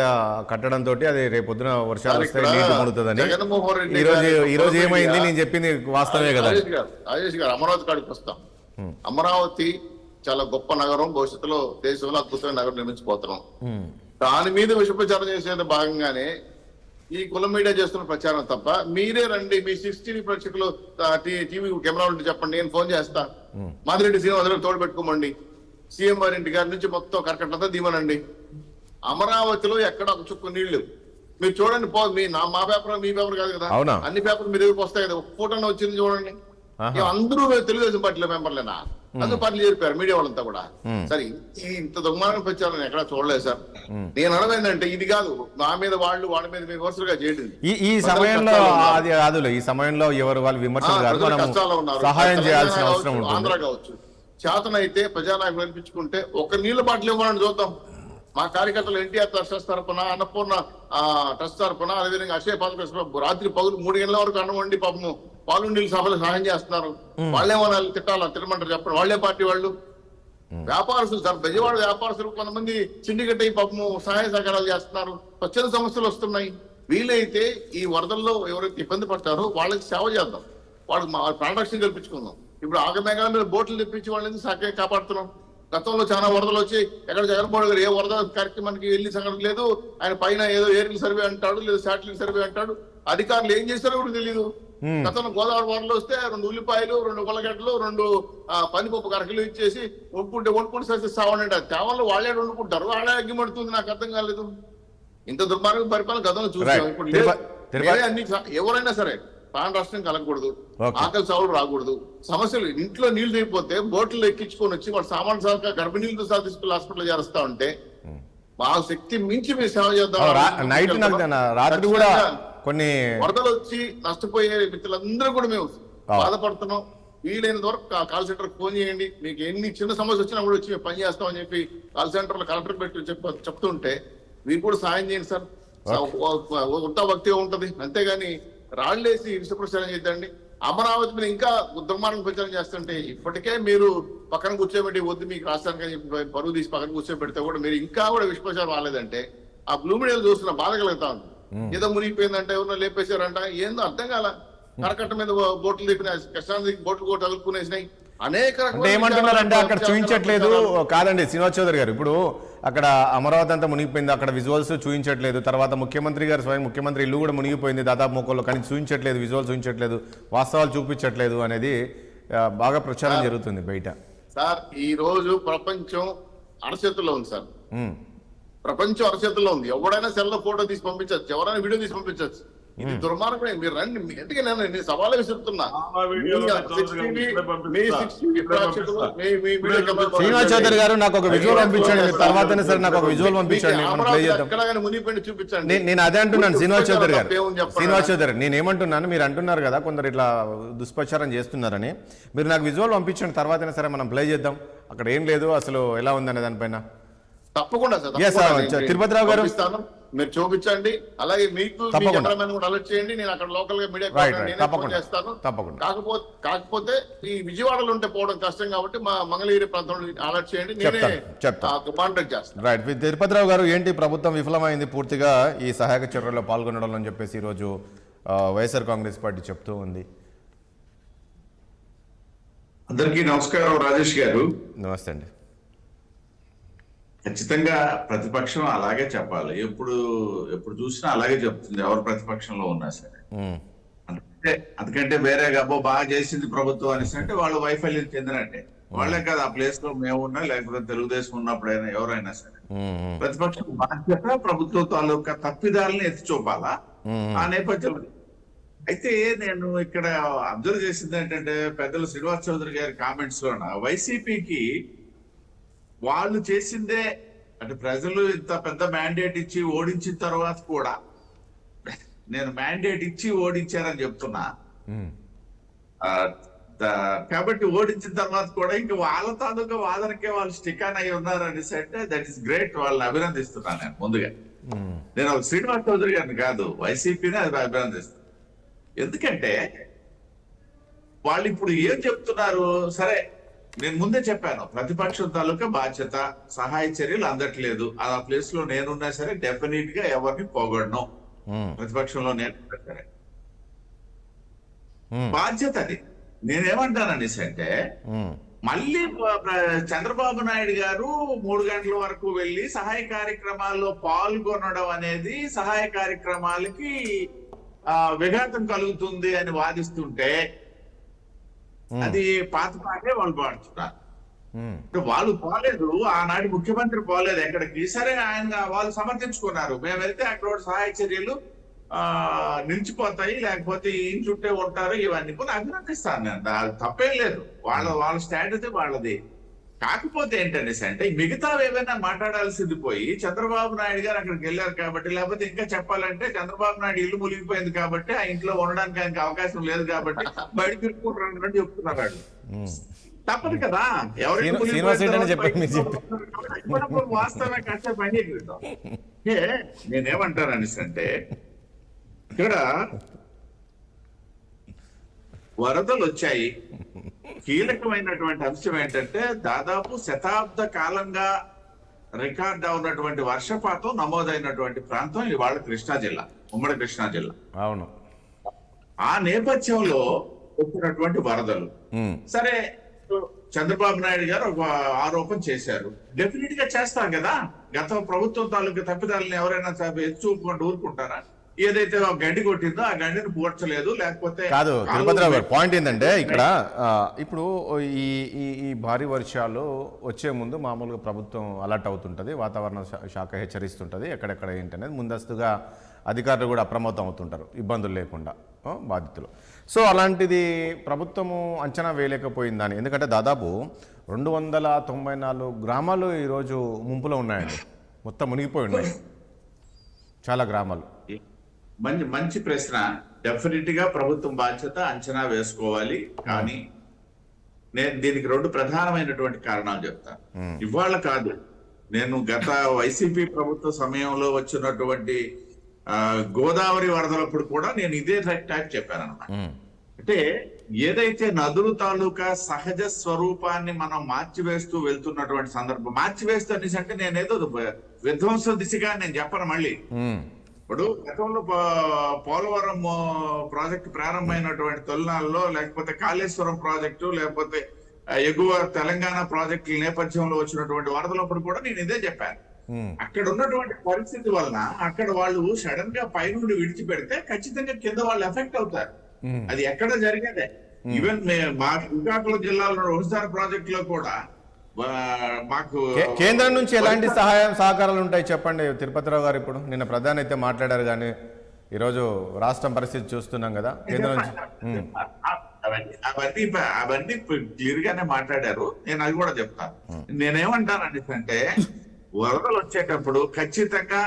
కట్టడంతో అది రేపొద్దున వర్షాలు వస్తాయి నీటి మునుగుతుందని. ఈ రోజు ఏమైంది నేను చెప్పింది వాస్తవమే కదా. రాజేష్ గారు అమరావతి కాడికి వస్తాం. అమరావతి చాలా గొప్ప నగరం, భవిష్యత్తులో దేశంలో అద్భుతమైన నగరం నిర్మించిపోతున్నాం. దాని మీద విష ప్రచారం చేసేది భాగంగానే ఈ కుల మీడియా చేస్తున్న ప్రచారం తప్ప మీరే రండి మీ 6 ప్రేక్షకులు టీవీ కెమెరా ఉంటే చెప్పండి, నేను ఫోన్ చేస్తా. మాదిరెడ్డి శ్రీనివాసరావు తోడు పెట్టుకోమండి, సీఎం వారి ఇంటి గారి నుంచి మొత్తం కరకట్టంతా దిమనండి. అమరావతిలో ఎక్కడ ఒక చుక్కు నీళ్లు మీరు చూడండి. మా పేపర్ మీ పేపర్ కాదు కదా, అన్ని పేపర్లు మీ దగ్గరకు వస్తాయి కదా, ఒక ఫోటో వచ్చింది చూడండి. అందరూ తెలుగుదేశం పార్టీలో మెంబర్లేనా, అందరూ పార్టీలు చెప్పారు మీడియా వాళ్ళంతా కూడా. సరే ఇంత దుర్మార్గం ప్రచారం ఎక్కడా చూడలేదు సార్. నేను అనమైందంటే ఇది కాదు నా మీద వాళ్ళ మీద మీ విమర్శలుగా చేయడం. ఈ సమయంలో అది కాదు, ఈ సమయంలో ఎవరు వాళ్ళు విమర్శలు కష్టాలు ఉన్నారు, సహాయం చేయాల్సిన అవసరం ఉంటుంది. ఆంధ్ర కావచ్చు, చేతనైతే ప్రజానాయకులు అనిపించుకుంటే ఒక నీళ్ల బాటిల్ ఇవ్వాలని చూద్దాం. మా కార్యకర్తలు ఎన్టీఆర్ ట్రస్ట్ తరపున, అన్నపూర్ణ ట్రస్ట్ తరపున, అదేవిధంగా అక్షయ పాత్ర రాత్రి పగులు 3 గంటల వరకు అన్నం వండి పాపము పాలు నీళ్ళు సభలు సహాయం చేస్తున్నారు. వాళ్ళేమన్నా తిట్టాలా తిట్టమంటారు చెప్పండి, వాళ్లే పార్టీ వాళ్ళు. వ్యాపారస్తులు సార్, బెజవాడ వ్యాపారస్తులు కొంతమంది సిండికేట్ అయ్యి పాపము సహాయ సహకారాలు చేస్తున్నారు. స్వచ్ఛంద సమస్యలు వస్తున్నాయి. వీలైతే ఈ వరదల్లో ఎవరైతే ఇబ్బంది పడతారో వాళ్ళకి సేవ చేద్దాం, వాళ్ళకి ప్రాణరక్షణ కల్పించుకుందాం. ఇప్పుడు ఆగమేఘాల మీద బోట్లు తెప్పించి వాళ్ళని సాకే కాపాడుతున్నాం. గతంలో చాలా వరదలు వచ్చి ఎక్కడ జగన్మోహన్ గారు ఏ వరద కార్యక్రమానికి వెళ్ళి సంగతి లేదు. ఆయన పైన ఏదో ఏరియల్ సర్వే అంటాడు, లేదా శాటిలైట్ సర్వే అంటాడు. అధికారులు ఏం చేస్తారో కూడా తెలియదు. గతంలో గోదావరి వరదలు వస్తే 2 ఉల్లిపాయలు, 2 ఉల్లగడ్డలు, 2 పందిపప్పు కరకలు ఇచ్చేసి వండుకుంటే సరిస్తే సావండి. ఆ తేవల్లో వాళ్ళే వండుకుంటారు, వాళ్ళే అగ్గిమడుతుంది. నాకు అర్థం కాలేదు. ఇంత దుర్మార్గం పరిపాలన గతంలో చూసాం. ఇప్పుడు అన్ని ఎవరైనా సరే ప్రాణ రాష్ట్రం కలగకూడదు, ఆకలి సాగులు రాకూడదు. సమస్యలు ఇంట్లో నీళ్లు దిగిపోతే బోట్లు ఎక్కించుకొని వచ్చి వాడు సామాన్ సహా గర్భిణీలతో సహా తీసుకుని హాస్పిటల్ చేస్తా ఉంటే మా శక్తి మించి మీరు సేవ చేద్దాం. రాత్రి కూడా కొన్ని వరదలు వచ్చి నష్టపోయే మిత్రులందరూ కూడా మేము బాధపడుతున్నాం. వీలైనంత వరకు కాల్ సెంటర్ ఫోన్ చేయండి, మీకు ఎన్ని చిన్న సమస్య వచ్చినా కూడా వచ్చి మేము పని చేస్తామని చెప్పి కాల్ సెంటర్ లో కలెక్టర్ పెట్టి చెప్తుంటే మీరు కూడా సాయం చేయండి సార్. ఉత్తా భక్తిగా ఉంటది, అంతేగాని రాళ్లేసి విష ప్రచారం చేద్దండి. అమరావతి మీద ఇంకా దుర్మార్గం ప్రచారం చేస్తుంటే ఇప్పటికే మీరు పక్కన కూర్చోబెట్టి వద్దు మీకు రాష్ట్రానికి పరువు తీసి పక్కన కూర్చోబెడితే కూడా మీరు ఇంకా కూడా విష ప్రచారం రాలేదంటే ఆ బ్లూ మీడియాలో చూస్తున్న బాధ కలుగుతా ఉంది. ఏదో మునిగిపోయిందంటే ఎవరో లేపేశారంట, ఏందో అర్థం కాల. కరకట్ట మీద బోట్లు దిప్పిన కృష్ణానదికి బోట్లు కూడా తగులుకునేసినాయి. అనేక అంటే రకమైన ఏమంటున్నారంటే విచారాలు అక్కడ చూపించట్లేదు. కాదండి శ్రీనివాస్ చౌదరి గారు, ఇప్పుడు అక్కడ అమరావతి అంతా మునిగిపోయింది, అక్కడ విజువల్స్ చూపించట్లేదు. తర్వాత ముఖ్యమంత్రి గారు స్వయం ముఖ్యమంత్రి ఇల్లు కూడా మునిగిపోయింది దాదాపు మొక్కల్లో, కానీ చూపించట్లేదు, విజువల్స్ చూపించట్లేదు, వాస్తవాలు చూపించట్లేదు అనేది బాగా ప్రచారం జరుగుతుంది బయట. సార్ ఈ రోజు ప్రపంచం అరచేతుల్లో ఉంది సార్. ఉమ్, ప్రపంచం అరచేతుల్లో ఉంది. ఎవడైనా సెల్లో ఫోటో తీసి పంపించచ్చు, ఎవరైనా వీడియో తీసి పంపించచ్చు. ఇది దుర్మార్గమే. మీరు రండి, ఎందుకే నేను సవాల్ విసురుతున్నా. ఆ వీడియోలో మీ చౌదరి గారు 6 ఇప్పుడే పంపిస్తా. మీ 6 టీవీ ప్రేక్షకులు, మీ వీడియో కెమెరా శ్రీనివాస్ చౌదరి గారు నాకు ఒక విజువల్ పంపించండి, మీరు తర్వాతనే సరే నాకు ఒక విజువల్ పంపించండి, మనం ప్లే చేద్దాం. ఎక్కడగానే మునిగిపోయింది చూపించండి. నేను అదే అంటున్నాను శ్రీనివాస్ చౌదరి గారు. దేవుని చెప్పండి. శ్రీనివాస్ చౌదరి నేను ఏమంటున్నాను, మీరు అంటున్నారు కదా కొందరు ఇట్లా దుష్ప్రచారం చేస్తున్నారని, మీరు నాకు విజువల్ పంపించండి, తర్వాతనే సరే మనం ప్లే చేద్దాం. అక్కడ ఏం లేదు అసలు ఎలా ఉందనే దానిపైన. తప్పకుండా సార్, Yes, తప్పకుండా sir. నేను తిరుపతిరావు గారు. పంపిస్తాను. మీరు చూపించండి. అలాగే మీకు మీ తప్పకుండా. కెమెరామెన్ కూడా అలర్ట్ చేయండి. నేను అక్కడ లోకల్ గా మీడియా Right, right. నేనే ఫోన్ తప్పకుండా. చేస్తాను. తప్పకుండా. కాకపోతే ఈ విజయవాడలో ఉంటే పోవడం కష్టం కాబట్టి మా మంగళగిరి ప్రాంతంలో అలర్ట్ చేయండి. నేనే చెప్తాను. కాంటాక్ట్ చేస్తాను. రైట్. తిరుపతిరావు గారు, ఏంటి ప్రభుత్వం విఫలమైంది పూర్తిగా ఈ సహాయక చర్యల్లో పాల్గొనడం అని చెప్పేసి ఈరోజు వైఎస్ఆర్ కాంగ్రెస్ పార్టీ చెప్తూ ఉంది. అందరికీ నమస్కారం రాజేష్ గారు. నమస్తే అండి. ఖచ్చితంగా ప్రతిపక్షం అలాగే చెప్పాలి. ఎప్పుడు చూసినా అలాగే చెప్తుంది, ఎవరు ప్రతిపక్షంలో ఉన్నా సరే. ఉమ్, అందుకంటే వేరే అబ్బో బాగా చేసింది ప్రభుత్వం అనేసి అంటే వాళ్ళు వైఫల్యం చెందినట్టే. వాళ్ళే కాదు, ఆ ప్లేస్ లో మేము ఉన్నా లేకపోతే తెలుగుదేశం ఉన్నప్పుడైనా ఎవరైనా సరే ప్రతిపక్షం బాధ్యత ప్రభుత్వం తాలూకా తప్పిదాలని ఎత్తి చూపాలా ఆ నేపథ్యంలో. అయితే నేను ఇక్కడ అబ్జర్వ్ చేసింది ఏంటంటే పెద్దలు శ్రీనివాస్ చౌదరి గారి కామెంట్స్ లోన వైసీపీకి వాళ్ళు చేసిందే, అంటే ప్రజలు ఇంత పెద్ద మ్యాండేట్ ఇచ్చి ఓడించిన తర్వాత కూడా నేను మ్యాండేట్ ఇచ్చి ఓడించారని చెప్తున్నా. కాబట్టి ఓడించిన తర్వాత కూడా ఇంకా వాళ్ళ తాలూకా వాదనకే వాళ్ళు స్టిక్ ఆన్ అయి ఉన్నారు అనేసి అంటే దట్ ఈస్ గ్రేట్. వాళ్ళని అభినందిస్తున్నాను నేను ముందుగా. నేను శ్రీనివాస్ చౌదరి గారిని కాదు, వైసీపీని అది అభినందిస్తున్నాను. ఎందుకంటే వాళ్ళు ఇప్పుడు ఏం చెప్తున్నారు, సరే నేను ముందే చెప్పాను ప్రతిపక్షం తాలూకా బాధ్యత, సహాయ చర్యలు అందట్లేదు. ఆ ప్లేస్ లో నేనున్నా సరే డెఫినెట్ గా ఎవరిని పోగొడను, ప్రతిపక్షంలో నేను సరే బాధ్యత అది. నేనేమంటాననేసి అంటే మళ్ళీ చంద్రబాబు నాయుడు గారు 3 గంటల వరకు వెళ్ళి సహాయ కార్యక్రమాల్లో పాల్గొనడం అనేది సహాయ కార్యక్రమాలకి విఘాతం కలుగుతుంది అని వాదిస్తుంటే అది పాత పాటే వాళ్ళు పాడుతున్నారు. వాళ్ళు పోలేదు, ఆనాటి ముఖ్యమంత్రి పోలేదు ఎక్కడికి. సరే ఆయన వాళ్ళు సమర్థించుకున్నారు, మేము వెళ్తే అక్కడ సహాయ చర్యలు నిలిచిపోతాయి, లేకపోతే ఇంటి చుట్టే ఉంటారు, ఇవన్నీ కూడా అభినందిస్తాను నేను. తప్పేం లేదు, వాళ్ళ స్ట్రాటజీ వాళ్ళది. కాకపోతే ఏంటనేసి అంటే మిగతావి ఏమైనా మాట్లాడాల్సింది పోయి చంద్రబాబు నాయుడు గారు అక్కడికి వెళ్ళారు కాబట్టి, లేకపోతే ఇంకా చెప్పాలంటే చంద్రబాబు నాయుడు ఇల్లు మునిగిపోయింది కాబట్టి ఆ ఇంట్లో ఉండడానికి ఆయనకి అవకాశం లేదు కాబట్టి బయట తిరుగుకుంటున్నారని చెప్తున్నారు వాళ్ళు. తప్పదు కదా, ఎవరికి వాస్తవమే కాసేపు అంగీకరిద్దాం. నేనేమంటాను అనేసి అంటే ఇక్కడ వరదలు వచ్చాయి. కీలకమైనటువంటి అంశం ఏంటంటే దాదాపు శతాబ్ద కాలంగా రికార్డ్ అవునటువంటి వర్షపాతం నమోదైనటువంటి ప్రాంతం ఇవాళ కృష్ణా జిల్లా, ఉమ్మడి కృష్ణా జిల్లా. అవును. ఆ నేపథ్యంలో వచ్చినటువంటి వరదలు, సరే చంద్రబాబు నాయుడు గారు ఒక ఆరోపణ చేశారు, డెఫినెట్ గా చేస్తాం కదా. గత ప్రభుత్వం తాలూకు తప్పిదాలని ఎవరైనా ఎత్తి చూపుకుంటూ ఊరుకుంటారా? ఏదైతే గండి కొట్టిందో ఆ గండిని పూడ్చలేదు, లేకపోతే కాదు. తిరుపతిరావు గారు, పాయింట్ ఏంటంటే ఇక్కడ ఇప్పుడు ఈ భారీ వర్షాలు వచ్చే ముందు మామూలుగా ప్రభుత్వం అలర్ట్ అవుతుంటుంది, వాతావరణ శాఖ హెచ్చరిస్తుంటుంది ఎక్కడెక్కడ ఏంటనేది. ముందస్తుగా అధికారులు కూడా అప్రమత్తం అవుతుంటారు ఇబ్బందులు లేకుండా బాధితులు. సో అలాంటిది ప్రభుత్వము అంచనా వేయలేకపోయిందని, ఎందుకంటే దాదాపు 294 గ్రామాలు ఈరోజు ముంపులో ఉన్నాయండి, మొత్తం మునిగిపోయి ఉన్నాయి చాలా గ్రామాలు. మంచి ప్రశ్న. డెఫినెట్ గా ప్రభుత్వం బాధ్యత అంచనా వేసుకోవాలి. కానీ నేను దీనికి 2 ప్రధానమైనటువంటి కారణాలు చెప్తాను. ఇవాళ కాదు, నేను గత వైసీపీ ప్రభుత్వ సమయంలో వచ్చినటువంటి గోదావరి వరదలప్పుడు కూడా నేను ఇదే టైప్ చెప్పాను అన్నమాట. అంటే ఏదైతే నదులు తాలూకా సహజ స్వరూపాన్ని మనం మార్చివేస్తూ వెళ్తున్నటువంటి సందర్భం, మార్చివేస్తూ అనేసి అంటే నేనేదో విధ్వంస దిశగా నేను చెప్పను. మళ్ళీ ఇప్పుడు గతంలో పోలవరం ప్రాజెక్టు ప్రారంభమైనటువంటి తొలినాల్లో, లేకపోతే కాళేశ్వరం ప్రాజెక్టు, లేకపోతే ఎగువ తెలంగాణ ప్రాజెక్టుల నేపథ్యంలో వచ్చినటువంటి వరదలప్పుడు కూడా నేను ఇదే చెప్పాను. అక్కడ ఉన్నటువంటి పరిస్థితి వలన అక్కడ వాళ్ళు సడన్ గా పైనుండి విడిచిపెడితే ఖచ్చితంగా కింద వాళ్ళు ఎఫెక్ట్ అవుతారు. అది ఎక్కడ జరిగేదే. ఈవెన్ మా శ్రీకాకుళం జిల్లాలో ఒకసారి ప్రాజెక్ట్ లో కూడా మాకు కేంద్రం నుంచి ఎలాంటి సహాయం సహకారాలు ఉంటాయి చెప్పండి తిరుపతిరావు గారు. ఇప్పుడు నిన్న ప్రధాని అయితే మాట్లాడారు, కానీ ఈరోజు రాష్ట్రం పరిస్థితి చూస్తున్నాం కదా, కేంద్రం నుంచి అవన్నీ క్లియర్ గానే మాట్లాడారు. నేను అది కూడా చెప్తాను. నేనేమంటానంటే వరదలు వచ్చేటప్పుడు ఖచ్చితంగా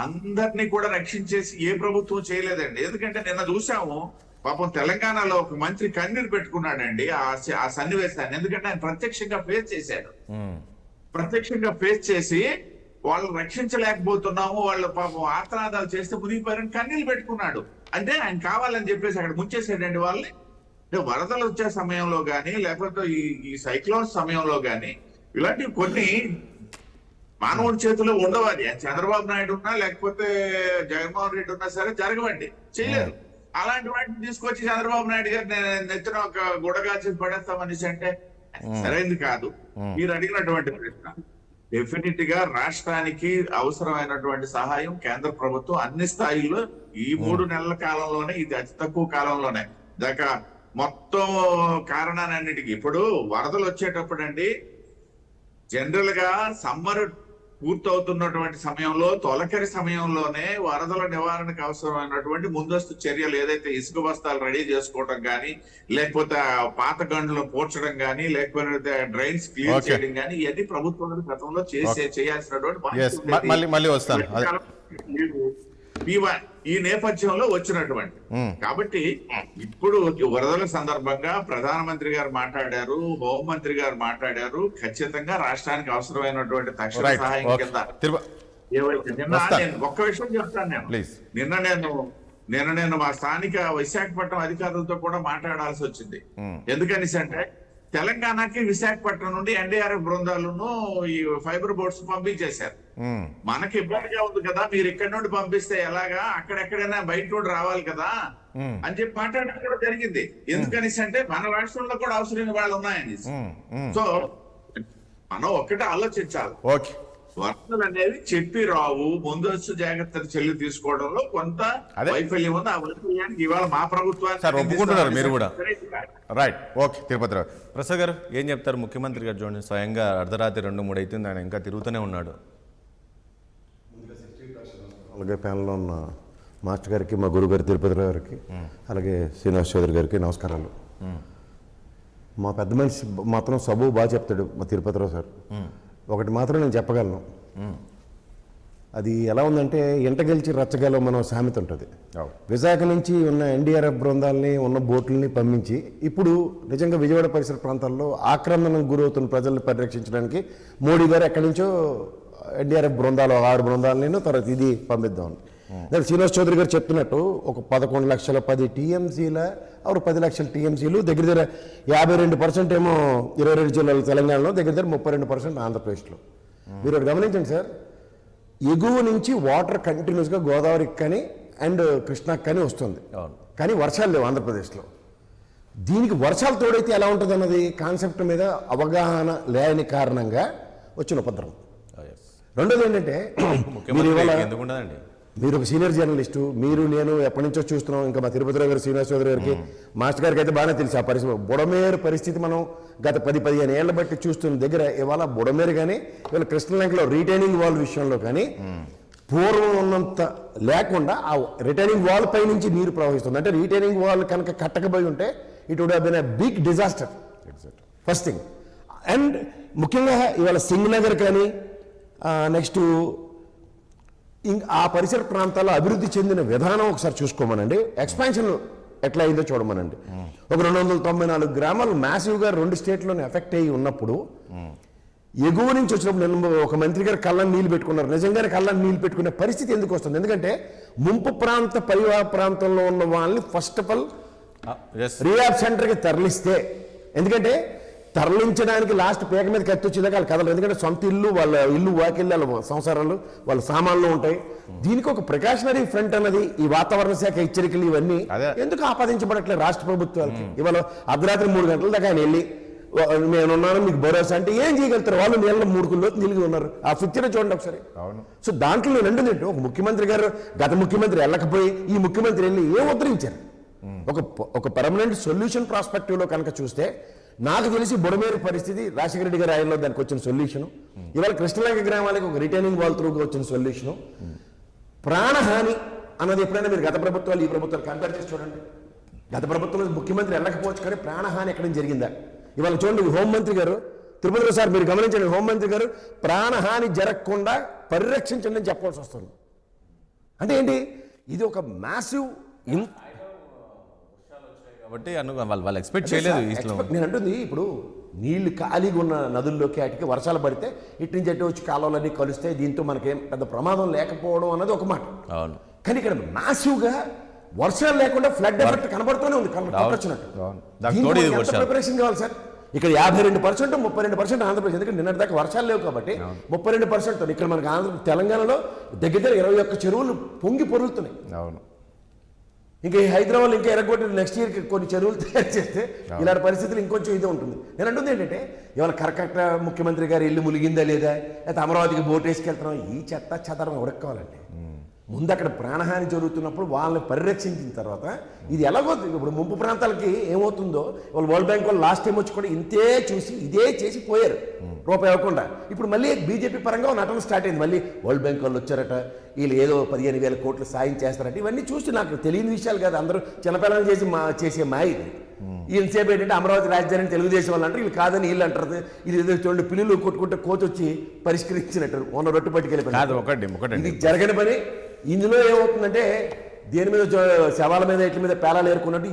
అందరినీ కూడా రక్షించేసి ఏ ప్రభుత్వం చేయలేదండి. ఎందుకంటే నిన్న చూసాము, పాపం తెలంగాణలో ఒక మంత్రి కన్నీరు పెట్టుకున్నాడండి ఆ సన్నివేశాన్ని. ఎందుకంటే ఆయన ప్రత్యక్షంగా ఫేస్ చేశాడు. ప్రత్యక్షంగా ఫేస్ చేసి వాళ్ళు రక్షించలేకపోతున్నాము, వాళ్ళు పాపం ఆత్మనాదాలు చేస్తే మునిగిపోయారని కన్నీళ్ళు పెట్టుకున్నాడు. అంటే ఆయన కావాలని చెప్పేసి అక్కడ ముంచేసాడండి వాళ్ళని. వరదలు వచ్చే సమయంలో గానీ లేకపోతే ఈ సైక్లోన్ సమయంలో గానీ ఇలాంటివి కొన్ని మానవుడి చేతిలో ఉండవు. అది చంద్రబాబు నాయుడు ఉన్నా లేకపోతే జగన్మోహన్ రెడ్డి ఉన్నా సరే జరగవండి, చేయలేరు. అలాంటి వాటిని తీసుకొచ్చి చంద్రబాబు నాయుడు గారు నెత్తిన ఒక గుడగా చేసి పడేస్తామనేసి అంటే సరైనది కాదు. మీరు అడిగినటువంటి ప్రశ్న డెఫినెట్ గా రాష్ట్రానికి అవసరమైనటువంటి సహాయం కేంద్ర ప్రభుత్వం అన్ని స్థాయిల్లో ఈ 3 నెలల కాలంలోనే, ఇది అతి తక్కువ కాలంలోనే దాకా మొత్తం కారణాలన్నిటికీ. ఇప్పుడు వరదలు వచ్చేటప్పుడు అండి, జనరల్ గా సమ్మర్ పూర్తవుతున్నటువంటి సమయంలో తొలకరి సమయంలోనే వరదల నివారణకు అవసరమైనటువంటి ముందస్తు చర్యలు ఏదైతే ఇసుక బస్తాలు రెడీ చేసుకోవడం కానీ, లేకపోతే పాత గండ్లు పూడ్చడం కానీ, లేకపోతే డ్రైన్స్ క్లియర్ చేయడం కానీ, ఇవన్నీ ప్రభుత్వం గతంలో చేయాల్సినటువంటి ఈ నేపథ్యంలో వచ్చినటువంటి. కాబట్టి ఇప్పుడు వరదల సందర్భంగా ప్రధానమంత్రి గారు మాట్లాడారు, హోంమంత్రి గారు మాట్లాడారు. ఖచ్చితంగా రాష్ట్రానికి అవసరమైనటువంటి తక్షణ సహాయం కింద ఒక్క విషయం చెప్తాను నేను. నిన్న నేను మా స్థానిక విశాఖపట్నం అధికారులతో కూడా మాట్లాడాల్సి వచ్చింది. ఎందుకనేసి అంటే తెలంగాణకి విశాఖపట్నం నుండి ఎన్డీఆర్ఎఫ్ బృందాలను ఈ ఫైబర్ బోట్స్ పంపించేశారు. మనకి ఇబ్బందిగా ఉంది కదా, మీరు ఇక్కడ నుండి పంపిస్తే ఎలాగా, అక్కడెక్కడైనా బయట నుండి రావాలి కదా అని చెప్పి మాట్లాడడం కూడా జరిగింది. ఎందుకనేసి అంటే మన రాష్ట్రంలో కూడా అవసరమైన వాళ్ళు ఉన్నాయని. సో మనం ఒక్కటే ఆలోచించాలి. వరదలు అనేవి చెప్పి రావు, ముందస్తు జాగ్రత్తలు చర్యలు తీసుకోవడంలో కొంత వైఫల్యం ఉంది. ఆ వైఫల్యానికి ఇవాళ మా ప్రభుత్వాన్ని ఒప్పుకుంటున్నారు మీరు కూడా. Right, okay. తిరుపతిరావు ప్రసాద్ గారు ఏం చెప్తారు? ముఖ్యమంత్రి గారు చూడండి, స్వయంగా అర్ధరాత్రి 2-3 అవుతుంది, ఆయన ఇంకా తిరుగుతూనే ఉన్నాడు. అలాగే ప్యానల్లో ఉన్న మాస్టర్ గారికి, మా గురువు గారి తిరుపతిరావు గారికి, అలాగే శ్రీనివాస్ చౌదరి గారికి నమస్కారాలు. మా పెద్ద మనిషి మాత్రం సబు బాగా చెప్తాడు మా తిరుపతిరావు సార్. ఒకటి మాత్రం నేను చెప్పగలను, అది ఎలా ఉందంటే ఎంట గెలిచి రచ్చగల మనం సామెత ఉంటుంది. విశాఖ నుంచి ఉన్న ఎన్డీఆర్ఎఫ్ బృందాలని, ఉన్న బోట్లని పంపించి ఇప్పుడు నిజంగా విజయవాడ పరిసర ప్రాంతాల్లో ఆక్రమణకు గురవుతున్న ప్రజల్ని పరిరక్షించడానికి మోడీ గారు ఎక్కడి నుంచో ఎన్డీఆర్ఎఫ్ బృందాలు 6 బృందాలను తర్వాత ఇది పంపిద్దామని. శ్రీనివాస్ చౌదరి గారు చెప్తున్నట్టు ఒక 11 లక్షల 10 టీఎంసీల 10 లక్షల టీఎంసీలు దగ్గర దగ్గర 52% ఏమో 22 జిల్లాలు తెలంగాణలో, దగ్గర దగ్గర 32% ఆంధ్రప్రదేశ్లో. మీరు ఒకటి గమనించండి సార్, ఎగువ నుంచి వాటర్ కంటిన్యూస్గా గోదావరికి కానీ అండ్ కృష్ణాకి కానీ వస్తుంది, కానీ వర్షాలు లేవు ఆంధ్రప్రదేశ్లో. దీనికి వర్షాలు తోడైతే ఎలా ఉంటుంది అన్నది కాన్సెప్ట్ మీద అవగాహన లేని కారణంగా వచ్చిన ఉపద్రవం. రెండోది ఏంటంటే, మీరు ఒక సీనియర్ జర్నలిస్టు, మీరు నేను ఎప్పటి నుంచో చూస్తున్నాం. ఇంకా మా తిరుపతిరావు గారు, శ్రీనివాస్ చౌదరి గారికి, మాస్టర్ గారికి అయితే బాగానే తెలుసు ఆ పరిస్థితి. బుడమేరు పరిస్థితి మనం గత 10-15 ఏళ్ల బట్టి చూస్తున్న దగ్గర ఇవాళ బుడమేరు కానీ, ఇవాళ కృష్ణలంకలో రీటైనింగ్ వాల్ విషయంలో కానీ పూర్వం ఉన్నంత లేకుండా ఆ రిటైనింగ్ వాల్ పై నుంచి నీరు ప్రవహిస్తుంది. అంటే రీటైనింగ్ వాల్ కనుక కట్టకపోయి ఉంటే it would have been a big disaster, first thing. And ముఖ్యంగా ఇవాళ సింగనగర్ కానీ నెక్స్ట్ ఆ పరిసర ప్రాంతాల్లో అభివృద్ధి చెందిన విధానం ఒకసారి చూసుకోమనండి. ఎక్స్పాన్షన్ ఎట్లా అయిందో చూడమనండి. ఒక 294 గ్రామాలు మ్యాసివ్గా 2 స్టేట్లోనే ఎఫెక్ట్ అయ్యి ఉన్నప్పుడు ఎగువ నుంచి వచ్చినప్పుడు నేను ఒక మంత్రి గారు కళ్ళని నీళ్ళు పెట్టుకున్నారు. నిజంగానే కళ్ళని నీళ్ళు పెట్టుకునే పరిస్థితి ఎందుకు వస్తుంది? ఎందుకంటే ముంపు ప్రాంత పరివాహ ప్రాంతంలో ఉన్న వాళ్ళని ఫస్ట్ ఆఫ్ ఆల్ రీహాబ్ సెంటర్కి తరలిస్తే, ఎందుకంటే తరలించడానికి లాస్ట్ పేక మీద కత్తి వచ్చేదాకా వాళ్ళు కదలరు. ఎందుకంటే సొంత ఇల్లు, వాళ్ళ ఇల్లు వాకిళ్ళు, వాళ్ళ సంసారాలు, వాళ్ళ సామాన్లు ఉంటాయి. దీనికి ఒక ప్రికాషనరీ ఫ్రంట్ అన్నది ఈ వాతావరణ శాఖ హెచ్చరికలు ఇవన్నీ ఎందుకు ఆపాదించబడట్లేదు రాష్ట్ర ప్రభుత్వాలకి? ఇవాళ అర్ధరాత్రి 3 గంటల దాకా ఆయన వెళ్ళి నేనున్నాను మీకు భరోసా అంటే ఏం చేయగలుగుతారు? వాళ్ళు నీళ్ళ 3 కిలోలు నిలిగి ఉన్నారు. ఆ పిక్చర్ చూడండి ఒకసారి. అవును. సో దాంట్లో నేను అంటుందంటే ఒక ముఖ్యమంత్రి గారు గత ముఖ్యమంత్రి వెళ్ళకపోయి ఈ ముఖ్యమంత్రి వెళ్ళి ఏం ఉద్ధరించారు? ఒక పర్మనెంట్ సొల్యూషన్ ప్రాస్పెక్టివ్లో కనుక చూస్తే నాకు తెలిసి బుడమేరు పరిస్థితి రాజశేఖర రెడ్డి గారి ఆయనలో దానికి వచ్చిన సొల్యూషను, ఇవాళ కృష్ణలంక గ్రామాలకు ఒక రిటైనింగ్ వాల్ త్రూగా వచ్చిన సొల్యూషను, ప్రాణహాని అన్నది ఎప్పుడైనా మీరు గత ప్రభుత్వాలు ఈ ప్రభుత్వాలు కంపేర్ చేసి చూడండి. గత ప్రభుత్వంలో ముఖ్యమంత్రి వెళ్ళకపోవచ్చు కానీ ప్రాణహాని ఎక్కడ జరిగిందా? ఇవాళ చూడండి హోంమంత్రి గారు తిరుపతిలో సార్ మీరు గమనించండి, హోంమంత్రి గారు ప్రాణహాని జరగకుండా పరిరక్షించండి అని చెప్పాల్సి వస్తుంది. అంటే ఏంటి? ఇది ఒక మ్యాసివ్ కాబట్టి వాళ్ళు ఎక్స్పెక్ట్ చేయలేదు. నేను అంటుంది ఇప్పుడు నీళ్లు ఖాళీగా ఉన్న నదుల్లోకి అటుకి వర్షాలు పడితే ఇటు నుంచి అటు వచ్చి కాలువలన్నీ కలుస్తే దీంతో మనకేం పెద్ద ప్రమాదం లేకపోవడం అన్నది ఒక మాట. అవును. కానీ ఇక్కడ మ్యాసివ్గా వర్షాలు లేకుండా ఫ్లడ్ ఎఫెక్ట్ కనబడుతూనే ఉంది. ప్రిపరేషన్ కావాలి సార్. ఇక్కడ 52%, 32% ఆంధ్రప్రదేశ్. ఎందుకంటే నిన్నటి దాకా వర్షాలు లేవు కాబట్టి 32%. ఇక్కడ మనకి తెలంగాణలో దగ్గర 21 చెరువులు పొంగి పొరుగుతున్నాయి. అవును. ఇంకా ఈ హైదరాబాద్ ఇంకా ఎరగొట్టి నెక్స్ట్ ఇయర్కి కొన్ని చెరువులు తయారు చేస్తే ఇలాంటి పరిస్థితులు ఇంకొంచెం ఇదే ఉంటుంది. నేను అంటుంది ఏంటంటే ఇవాళ కరెక్ట్ ముఖ్యమంత్రి గారు ఇల్లు ములిగిందా లేదా, లేకపోతే అమరావతికి బోట్ వేసుకెళ్తున్నాం, ఈ చెత్త చెదరం ఉడక్కాలంటే ముందు అక్కడ ప్రాణహాని జరుగుతున్నప్పుడు వాళ్ళని పరిరక్షించిన తర్వాత ఇది ఎలాగో ఇప్పుడు ముంపు ప్రాంతాలకి ఏమవుతుందో వాళ్ళు వరల్డ్ బ్యాంక్ వాళ్ళు లాస్ట్ టైం వచ్చి కూడా ఇంతే చూసి ఇదే చేసి పోయారు రూపాయి ఇవ్వకుండా. ఇప్పుడు మళ్ళీ బీజేపీ పరంగా నటన స్టార్ట్ అయింది. మళ్ళీ వరల్డ్ బ్యాంక్ వాళ్ళు వచ్చారట, వీళ్ళు ఏదో 15,000 కోట్లు సాయం చేస్తారట. ఇవన్నీ చూసి నాకు తెలియని విషయాలు కాదు, అందరూ చిన్నపిల్లలు చేసే మాయ ఇది. ఈయనసేపు ఏంటంటే అమరావతి రాజధాని తెలుగుదేశం వాళ్ళు అంటారు, వీళ్ళు కాదని వీళ్ళు అంటారు. ఇది ఏదో చూడండి పిల్లలు కొట్టుకుంటే కోచ్ వచ్చి పరిష్కరించినట్టు మొన్న రొట్టు పట్టుకెళ్ళిపోయి ఇది జరగని పని. ఇందులో ఏమవుతుందంటే దేని మీద శవాల మీద ఇట్ల మీద పేలాలు ఏరుకున్నట్టు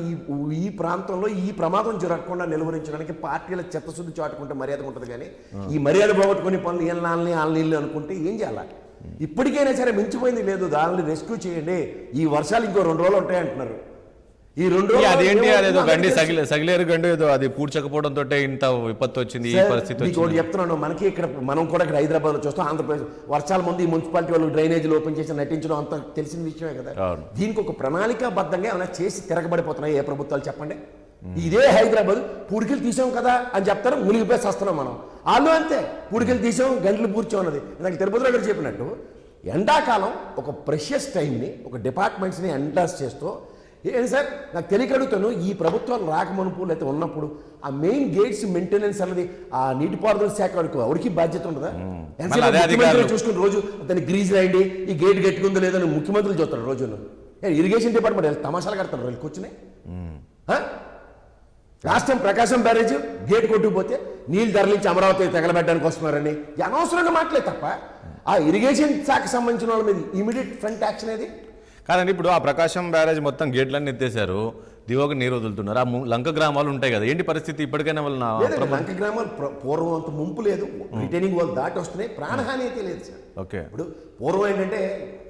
ఈ ప్రాంతంలో ఈ ప్రమాదం జరగకుండా నిలువరించడానికి పార్టీల చిత్తశుద్ధి చాటుకుంటే మర్యాద ఉంటుంది. కానీ ఈ మర్యాద పోగొట్టుకుని పనులు ఏళ్ళని నీళ్ళు అనుకుంటే ఏం చేయాలి? ఇప్పటికైనా సరే మించిపోయింది లేదు, దానిని రెస్క్యూ చేయండి. ఈ వర్షాలు ఇంకో 2 రోజులు ఉంటాయంటున్నారు. ఈ 2 రోజులు అదేంటి అదేదో గండి సగిలేరు గండి ఏదో అది పూడ్చకపోవడంతో ఇంత విపత్తు వచ్చింది, ఈ పరిస్థితి వచ్చింది. చెప్తున్నాను, మనకి ఇక్కడ మనం కూడా ఇక్కడ హైదరాబాద్ లో చూస్తాం, ఆంధ్రప్రదేశ్ వర్షాల ముందు ఈ మున్సిపాలిటీ వాళ్ళు డ్రైనేజీలు ఓపెన్ చేసి నటించడం అంత తెలిసిన విషయమే కదా. దీనికి ఒక ప్రణాళికాబద్ధంగా ఏమైనా చేసి తిరగబడిపోతున్నాయి ఏ ప్రభుత్వాలు చెప్పండి? ఇదే హైదరాబాద్ పూడికలు తీసాం కదా అని చెప్తారు, మునిగిపోయి వస్తున్నాం మనం. వాళ్ళు అంతే, పూడికలు తీసాం గంటలు పూడ్చామన్నది. నాకు తిరుపతిలో గారు చెప్పినట్టు ఎండాకాలం ఒక ప్రెషియస్ టైంని ఒక డిపార్ట్మెంట్స్ని ఎండాస్ చేస్తూ ఏంటి సార్ నాకు తెలియక అడుగుతాను, ఈ ప్రభుత్వాలు రాకమునుపు లేకపోతే ఉన్నప్పుడు ఆ మెయిన్ గేట్స్ మెయింటెనెన్స్ అన్నది ఆ నీటిపారుదల శాఖ వరకు ఎవరికి బాధ్యత ఉండదా? చూసుకుని రోజు దాన్ని గ్రీజ్ రాయండి, ఈ గేట్ గట్టుకుందో లేదని ముఖ్యమంత్రులు చూస్తారు రోజును. ఇరిగేషన్ డిపార్ట్మెంట్ తమాషాలు కడతారు వీళ్ళు కూర్చుని. లాస్ట్ టైం ప్రకాశం బ్యారేజ్ గేట్ కొట్టుకుపోతే నీళ్ళు తరలించి అమరావతి తగలబెట్టడానికి వస్తున్నారని అనవసరంగా మాటలే తప్ప ఆ ఇరిగేషన్ శాఖకు సంబంధించిన వాళ్ళ మీద ఇమీడియట్ ఫ్రంట్ యాక్షన్ ఏది కాదండి. ఇప్పుడు ఆ ప్రకాశం బ్యారేజ్ మొత్తం గేట్లన్నీ ఎత్తేసారు, దివోకి నీరు వదులుతున్నారు. ఆ లంక గ్రామాలు ఉంటాయి కదా, ఏంటి పరిస్థితి? ఇప్పటికైనా వాళ్ళ లంక గ్రామాలు పూర్వం అంత ముంపు లేదు, రిటైనింగ్ వాళ్ళు దాటి వస్తున్నాయి, ప్రాణహాని అయితే లేదు సార్. ఓకే. ఇప్పుడు పూర్వం ఏంటంటే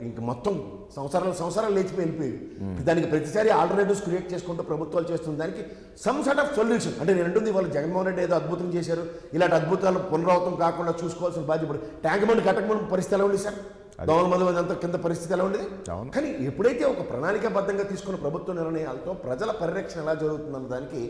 ఇంక మొత్తం సంవత్సరాలు లేచిపోయి వెళ్ళిపోయి దానికి ప్రతిసారి ఆల్టర్నేటివ్స్ క్రియేట్ చేసుకుంటూ ప్రభుత్వాలు చేస్తున్న దానికి సమ్ సార్ట్ ఆఫ్ సొల్యూషన్. అంటే నేను అంటుంది వాళ్ళు జగన్మోహన్ రెడ్డి ఏదో అద్భుతం చేశారు, ఇలాంటి అద్భుతాలు పునరావృతం కాకుండా చూసుకోవాల్సిన బాధ్యత. ఇప్పుడు ట్యాంక్ బండ్ కట్టకముందు పరిస్థితి ఎలా ఉంది సార్? దోమల మంది అంతా కింద పరిస్థితి ఎలా ఉండేది? కానీ ఎప్పుడైతే ఒక ప్రణాళికాబద్ధంగా తీసుకున్న ప్రభుత్వ నిర్ణయాలతో ప్రజల పరిరక్షణ ఎలా జరుగుతుందన్న దానికి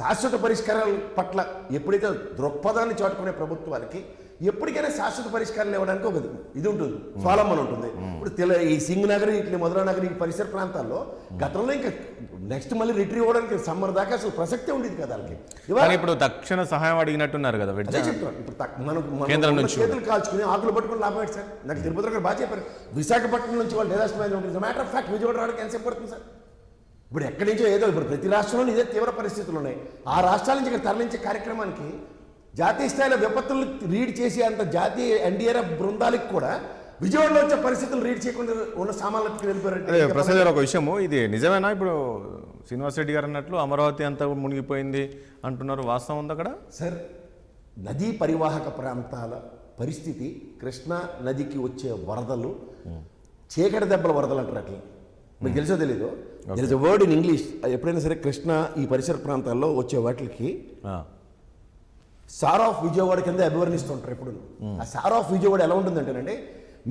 శాశ్వత పరిష్కారాల పట్ల ఎప్పుడైతే దృక్పథాన్ని చాటుకునే ప్రభుత్వాలకి ఎప్పటికైనా శాశ్వత పరిష్కారాలు ఇవ్వడానికి ఒక ఇది ఉంటుంది, స్వాలంబన ఉంటుంది. ఇప్పుడు ఈ సింగ్ నగర్ ఇట్లా మధురా నగర్ ఈ పరిసర ప్రాంతాల్లో గతంలో ఇంకా నెక్స్ట్ మళ్ళీ రిట్రీవ్ అవ్వడానికి సమ్మర్ దాకా అసలు ప్రసక్తే ఉండేది కదా వాళ్ళకి. ఇప్పుడు తక్షణ సహాయం అడిగినట్టున్నారు కదా చెప్తాను. ఇప్పుడు మనం చేతులు కాల్చుకుని ఆకులు పట్టుకుని లాభం సార్. నాకు తిరుపతి గారు బాగా చెప్పారు, విశాఖపట్నం నుంచి వాళ్ళు డిజాస్టర్ మేనేజ్మెంట్ ఉంటుంది. మ్యాటర్ ఆఫ్ ఫ్యాక్ట్ విజయవాడ రావడానికి ఎంతసేపు పడుతుంది సార్? ఇప్పుడు ఎక్కడి నుంచో ఏదో ఇప్పుడు ప్రతి రాష్ట్రంలో ఇదే తీవ్ర పరిస్థితులు ఉన్నాయి. ఆ రాష్ట్రాల నుంచి ఇక్కడ తరలించే కార్యక్రమానికి జాతీయ స్థాయిలో విపత్తులు రీడ్ చేసి అంత జాతీయ ఎన్డీఆర్ఎఫ్ బృందాలకు కూడా విజయవాడలో వచ్చే పరిస్థితులు రీడ్ చేయకుండా ఉన్న సామాన్లకు వెళ్ళిపోయారు. ప్రసాద్ గారు, ఒక విషయము, ఇది నిజమేనా? ఇప్పుడు శ్రీనివాస్ రెడ్డి గారు అన్నట్లు అమరావతి అంతా మునిగిపోయింది అంటున్నారు, వాస్తవం ఉంది అక్కడ? సార్, నదీ పరివాహక ప్రాంతాల పరిస్థితి, కృష్ణా నదికి వచ్చే వరదలు చీకటి దెబ్బల వరదలు అంటారు. అట్లా మీకు తెలుసో తెలీదు, there is a word in English. ఎప్పుడైనా సరే కృష్ణా ఈ పరిసర ప్రాంతాల్లో వచ్చే వాటికి సార్ ఆఫ్ విజయవాడ కింద అభివర్ణిస్తుంటారు ఎప్పుడు. ఆ సార్ ఆఫ్ విజయవాడ ఎలా ఉంటుందంటేనండి,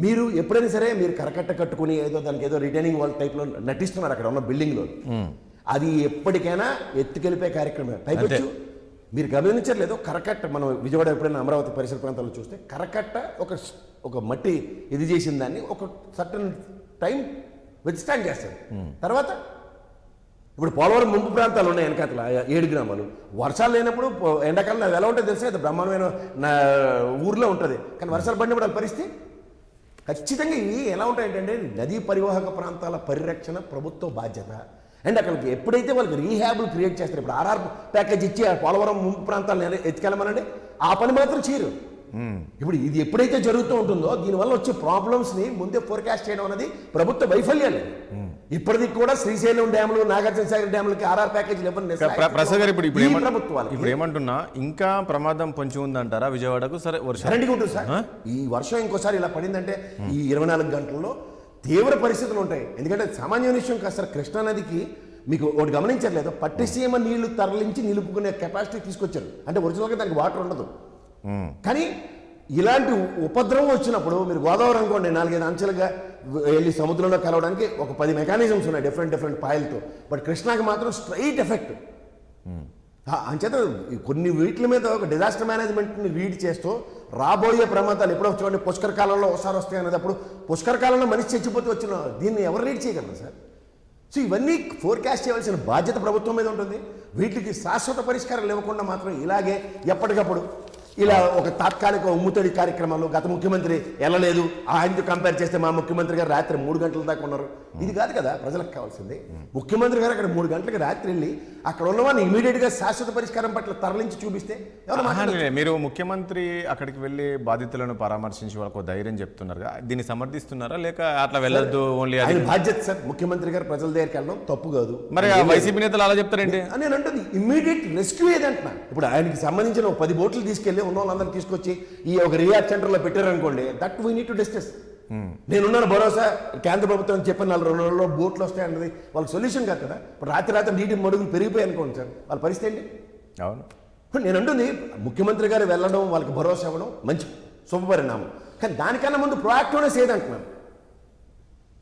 మీరు ఎప్పుడైనా సరే మీరు కరకట్ట కట్టుకుని ఏదో దానికి ఏదో రిటైనింగ్ వాల్ టైప్లో నటిస్తున్నారు అక్కడ ఉన్న బిల్డింగ్లో, అది ఎప్పటికైనా ఎత్తుకెళ్ళిపోయే కార్యక్రమం. పైకొచ్చు మీరు గమనించట్లేదు, కరకట్ట మనం విజయవాడ ఎప్పుడైనా అమరావతి పరిసర ప్రాంతాల్లో చూస్తే కరకట్ట ఒక మట్టి ఇది చేసిన దాన్ని ఒక సర్టన్ టైం విత్స్టాండ్ చేస్తారు. తర్వాత ఇప్పుడు పోలవరం ముంపు ప్రాంతాలు ఉన్నాయి వెనకాతల 7 గ్రామాలు, వర్షాలు లేనప్పుడు ఎండాకాలం అది ఎలా ఉంటుంది తెలుసా, అది బ్రహ్మాండమైన ఊర్లో ఉంటుంది. కానీ వర్షాలు పడినప్పుడు అది పరిస్థితి ఖచ్చితంగా ఇవి ఎలా ఉంటాయంటే నదీ పరివాహక ప్రాంతాల పరిరక్షణ ప్రభుత్వ బాధ్యత. అండ్ అక్కడికి ఎప్పుడైతే వాళ్ళకి రీహాబుల్ క్రియేట్ చేస్తారు, ఇప్పుడు ఆర్ఆర్ ప్యాకేజ్ ఇచ్చి ఆ పోలవరం ముంపు ప్రాంతాలను ఎత్తుకెళ్ళమనండి, ఆ పని మాత్రం చేయరు. ఇప్పుడు ఇది ఎప్పుడైతే జరుగుతూ ఉంటుందో దీనివల్ల వచ్చే ప్రాబ్లమ్స్ని ముందే ఫోర్కాస్ట్ చేయడం అనేది ప్రభుత్వ వైఫల్యాలు. ఇప్పటికి కూడా శ్రీశైలం డ్యాములు, నాగార్జున సాగర్ డ్యాములకి ఆర్ఆర్ ప్యాకేజీలు ప్రసాద్ గారు ఇప్పుడు ప్రభుత్వాలు ఇప్పుడు ఏమంటున్నా, ఇంకా ప్రమాదం పొంచి ఉందంటారా విజయవాడకు? సరే వర్షం గ్యారంటీగా ఉంటుంది సార్. ఈ వర్షం ఇంకోసారి ఇలా పడిందంటే ఈ 24 గంటల్లో తీవ్ర పరిస్థితులు ఉంటాయి. ఎందుకంటే సామాన్య విషయం కాదు సార్. కృష్ణానదికి మీకు ఒకటి గమనించట్లేదు, పట్టిసీమ నీళ్లు తరలించి నిలుపుకునే కెపాసిటీ తీసుకొచ్చారు. అంటే ఒరిజినల్గా దానికి వాటర్ ఉండదు. కానీ ఇలాంటి ఉపద్రవం వచ్చినప్పుడు మీరు గోదావరి అనుకోండి, 4-5 అంచెలుగా వెళ్ళి సముద్రంలో కలవడానికి ఒక 10 మెకానిజమ్స్ ఉన్నాయి డిఫరెంట్ పాయలతో. బట్ కృష్ణాకి మాత్రం స్ట్రైట్ ఎఫెక్ట్. అంచేత కొన్ని వీటి మీద ఒక డిజాస్టర్ మేనేజ్మెంట్ని రీడ్ చేస్తూ రాబోయే ప్రమాదాలు ఎప్పుడో చూడండి, పుష్కర కాలంలో ఒకసారి వస్తాయి అనేది. అప్పుడు పుష్కర కాలంలో మనిషి చచ్చిపోతే వచ్చిన దీన్ని ఎవరు రీడ్ చేయగలరు సార్? సో ఇవన్నీ ఫోర్కాస్ట్ చేయవలసిన బాధ్యత ప్రభుత్వం మీద ఉంటుంది. వీటికి శాశ్వత పరిష్కారాలు ఇవ్వకుండా మాత్రం ఇలాగే ఎప్పటికప్పుడు ఇలా ఒక తాత్కాలిక ఉమ్ముతడి కార్యక్రమాలు, గత ముఖ్యమంత్రి వెళ్ళలేదు ఆయనతో కంపేర్ చేస్తే మా ముఖ్యమంత్రి గారు రాత్రి 3 గంటల దాకా ఉన్నారు, ఇది కాదు కదా ప్రజలకు కావాల్సింది. ముఖ్యమంత్రి గారు అక్కడ 3 గంటలకు రాత్రి వెళ్ళి అక్కడ ఉన్నవాడిని ఇమీడియట్గా శాశ్వత పరిష్కారం పట్ల తరలించి చూపిస్తే మీరు ముఖ్యమంత్రి అక్కడికి వెళ్ళి బాధితులను పరామర్శించి వాళ్ళకు ధైర్యం చెప్తున్నారుగా, దీన్ని సమర్థిస్తున్నారా లేక అట్లా వెళ్ళొద్దు ఓన్లీ ఆయన బాధ్యత సార్? ముఖ్యమంత్రి గారు ప్రజల దగ్గరికి వెళ్ళడం తప్పు కాదు. మరి వైసీపీ నేతలు అలా చెప్తారండి నేను అంటుంది ఇమ్మీడియట్ రెస్క్యూ ఏదంటున్నా. ఇప్పుడు ఆయనకి సంబంధించిన 10 బోట్లు తీసుకెళ్ళి ఉన్న వాళ్ళందరినీ తీసుకొచ్చి ఈ ఒక రియాక్ట్ సెంటర్లో పెట్టారనుకోండి, that we need to discuss. నేనున్నాను భరోసా, కేంద్ర ప్రభుత్వం చెప్పిన 4 రోజుల్లో బోట్లు వస్తాయన్నది వాళ్ళకి సొల్యూషన్ కాదు కదా. ఇప్పుడు రాత్రి నీటి మడుగులు పెరిగిపోయి అనుకోండి సార్, వాళ్ళ పరిస్థితి ఏంటి? అవును, నేను అంటుంది ముఖ్యమంత్రి గారు వెళ్ళడం, వాళ్ళకి భరోసా ఇవ్వడం మంచి శుభపరిణామం. కానీ దానికన్నా ముందు ప్రొయాక్టివ్నెస్ ఏదంటున్నాను.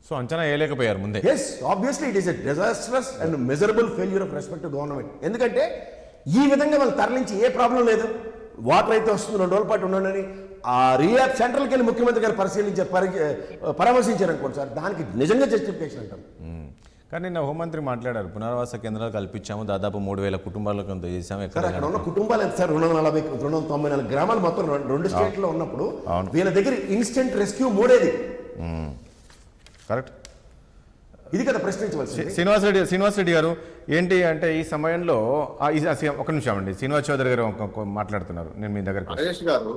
సో అంచనా వేయలేకపోయారు ముందే. Yes, obviously it is a disastrous and measurable failure of respect to government. ఎందుకంటే ఈ విధంగా వాళ్ళు తరలించి ఏ ప్రాబ్లం లేదు, వాటర్ అయితే వస్తుంది 2 రోజుల పాటు ఉండండి, ఆ రియాక్ట్ సెంటర్కి వెళ్ళి ముఖ్యమంత్రి గారు పరామర్శించారు అనుకోండి సార్, దానికి నిజంగా జస్టిఫికేషన్ అంటారు. కానీ నిన్న హోంమంత్రి మాట్లాడారు, పునరావాస కేంద్రాలు కల్పించాము, దాదాపు 3000 కుటుంబాలకు అంత చేసాము. అక్కడ ఉన్న కుటుంబాలు ఎంత సార్? 294 గ్రామాలు మొత్తం 2 స్టేట్లో ఉన్నప్పుడు వీళ్ళ దగ్గర ఇన్స్టెంట్ రెస్క్యూ మూడేది కరెక్ట్. ఇది కదా ప్రశ్నించవలసింది. శ్రీనివాస్ రెడ్డి గారు ఏంటి అంటే ఈ సమయంలో ఒక నిమిషం అండి, శ్రీనివాస్ చౌదరి గారు మాట్లాడుతున్నారు, నేను మీ దగ్గర. రాజేష్ గారు,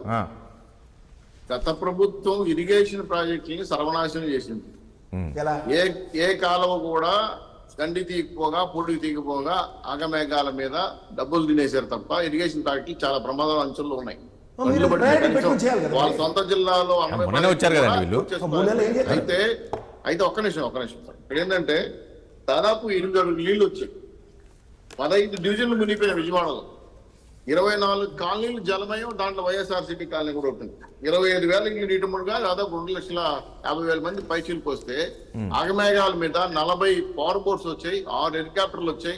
గత ప్రభుత్వం ఇరిగేషన్ ప్రాజెక్టుని సర్వనాశనం చేసింది. ఏ కాలువ కూడా గండి తీయకపోగా పొడికి తీయకపోగా ఆగమేఘాల మీద డబ్బులు తినేశారు తప్ప ఇరిగేషన్ ప్రాజెక్టులు చాలా ప్రమాదాల అంచుల్లో ఉన్నాయి. వాళ్ళ సొంత జిల్లాలో అయితే ఒక్క నిమిషం సార్, ఇక్కడ ఏంటంటే దాదాపు 8 అడుగులు నీళ్లు వచ్చాయి, 15 డివిజన్లు మునిగిపోయినాయి విజయవాడలో, 24 కాలనీలు జలమయం, దాంట్లో వైఎస్ఆర్సీపీ కాలనీ కూడా ఉంటుంది. 25,000 ఇల్లు నీటి మునుగా దాదాపు 2,50,000 మంది పైచీలకు వస్తే ఆగమేఘాల మీద 40 పవర్ బోట్స్ వచ్చాయి, 6 హెలికాప్టర్లు వచ్చాయి,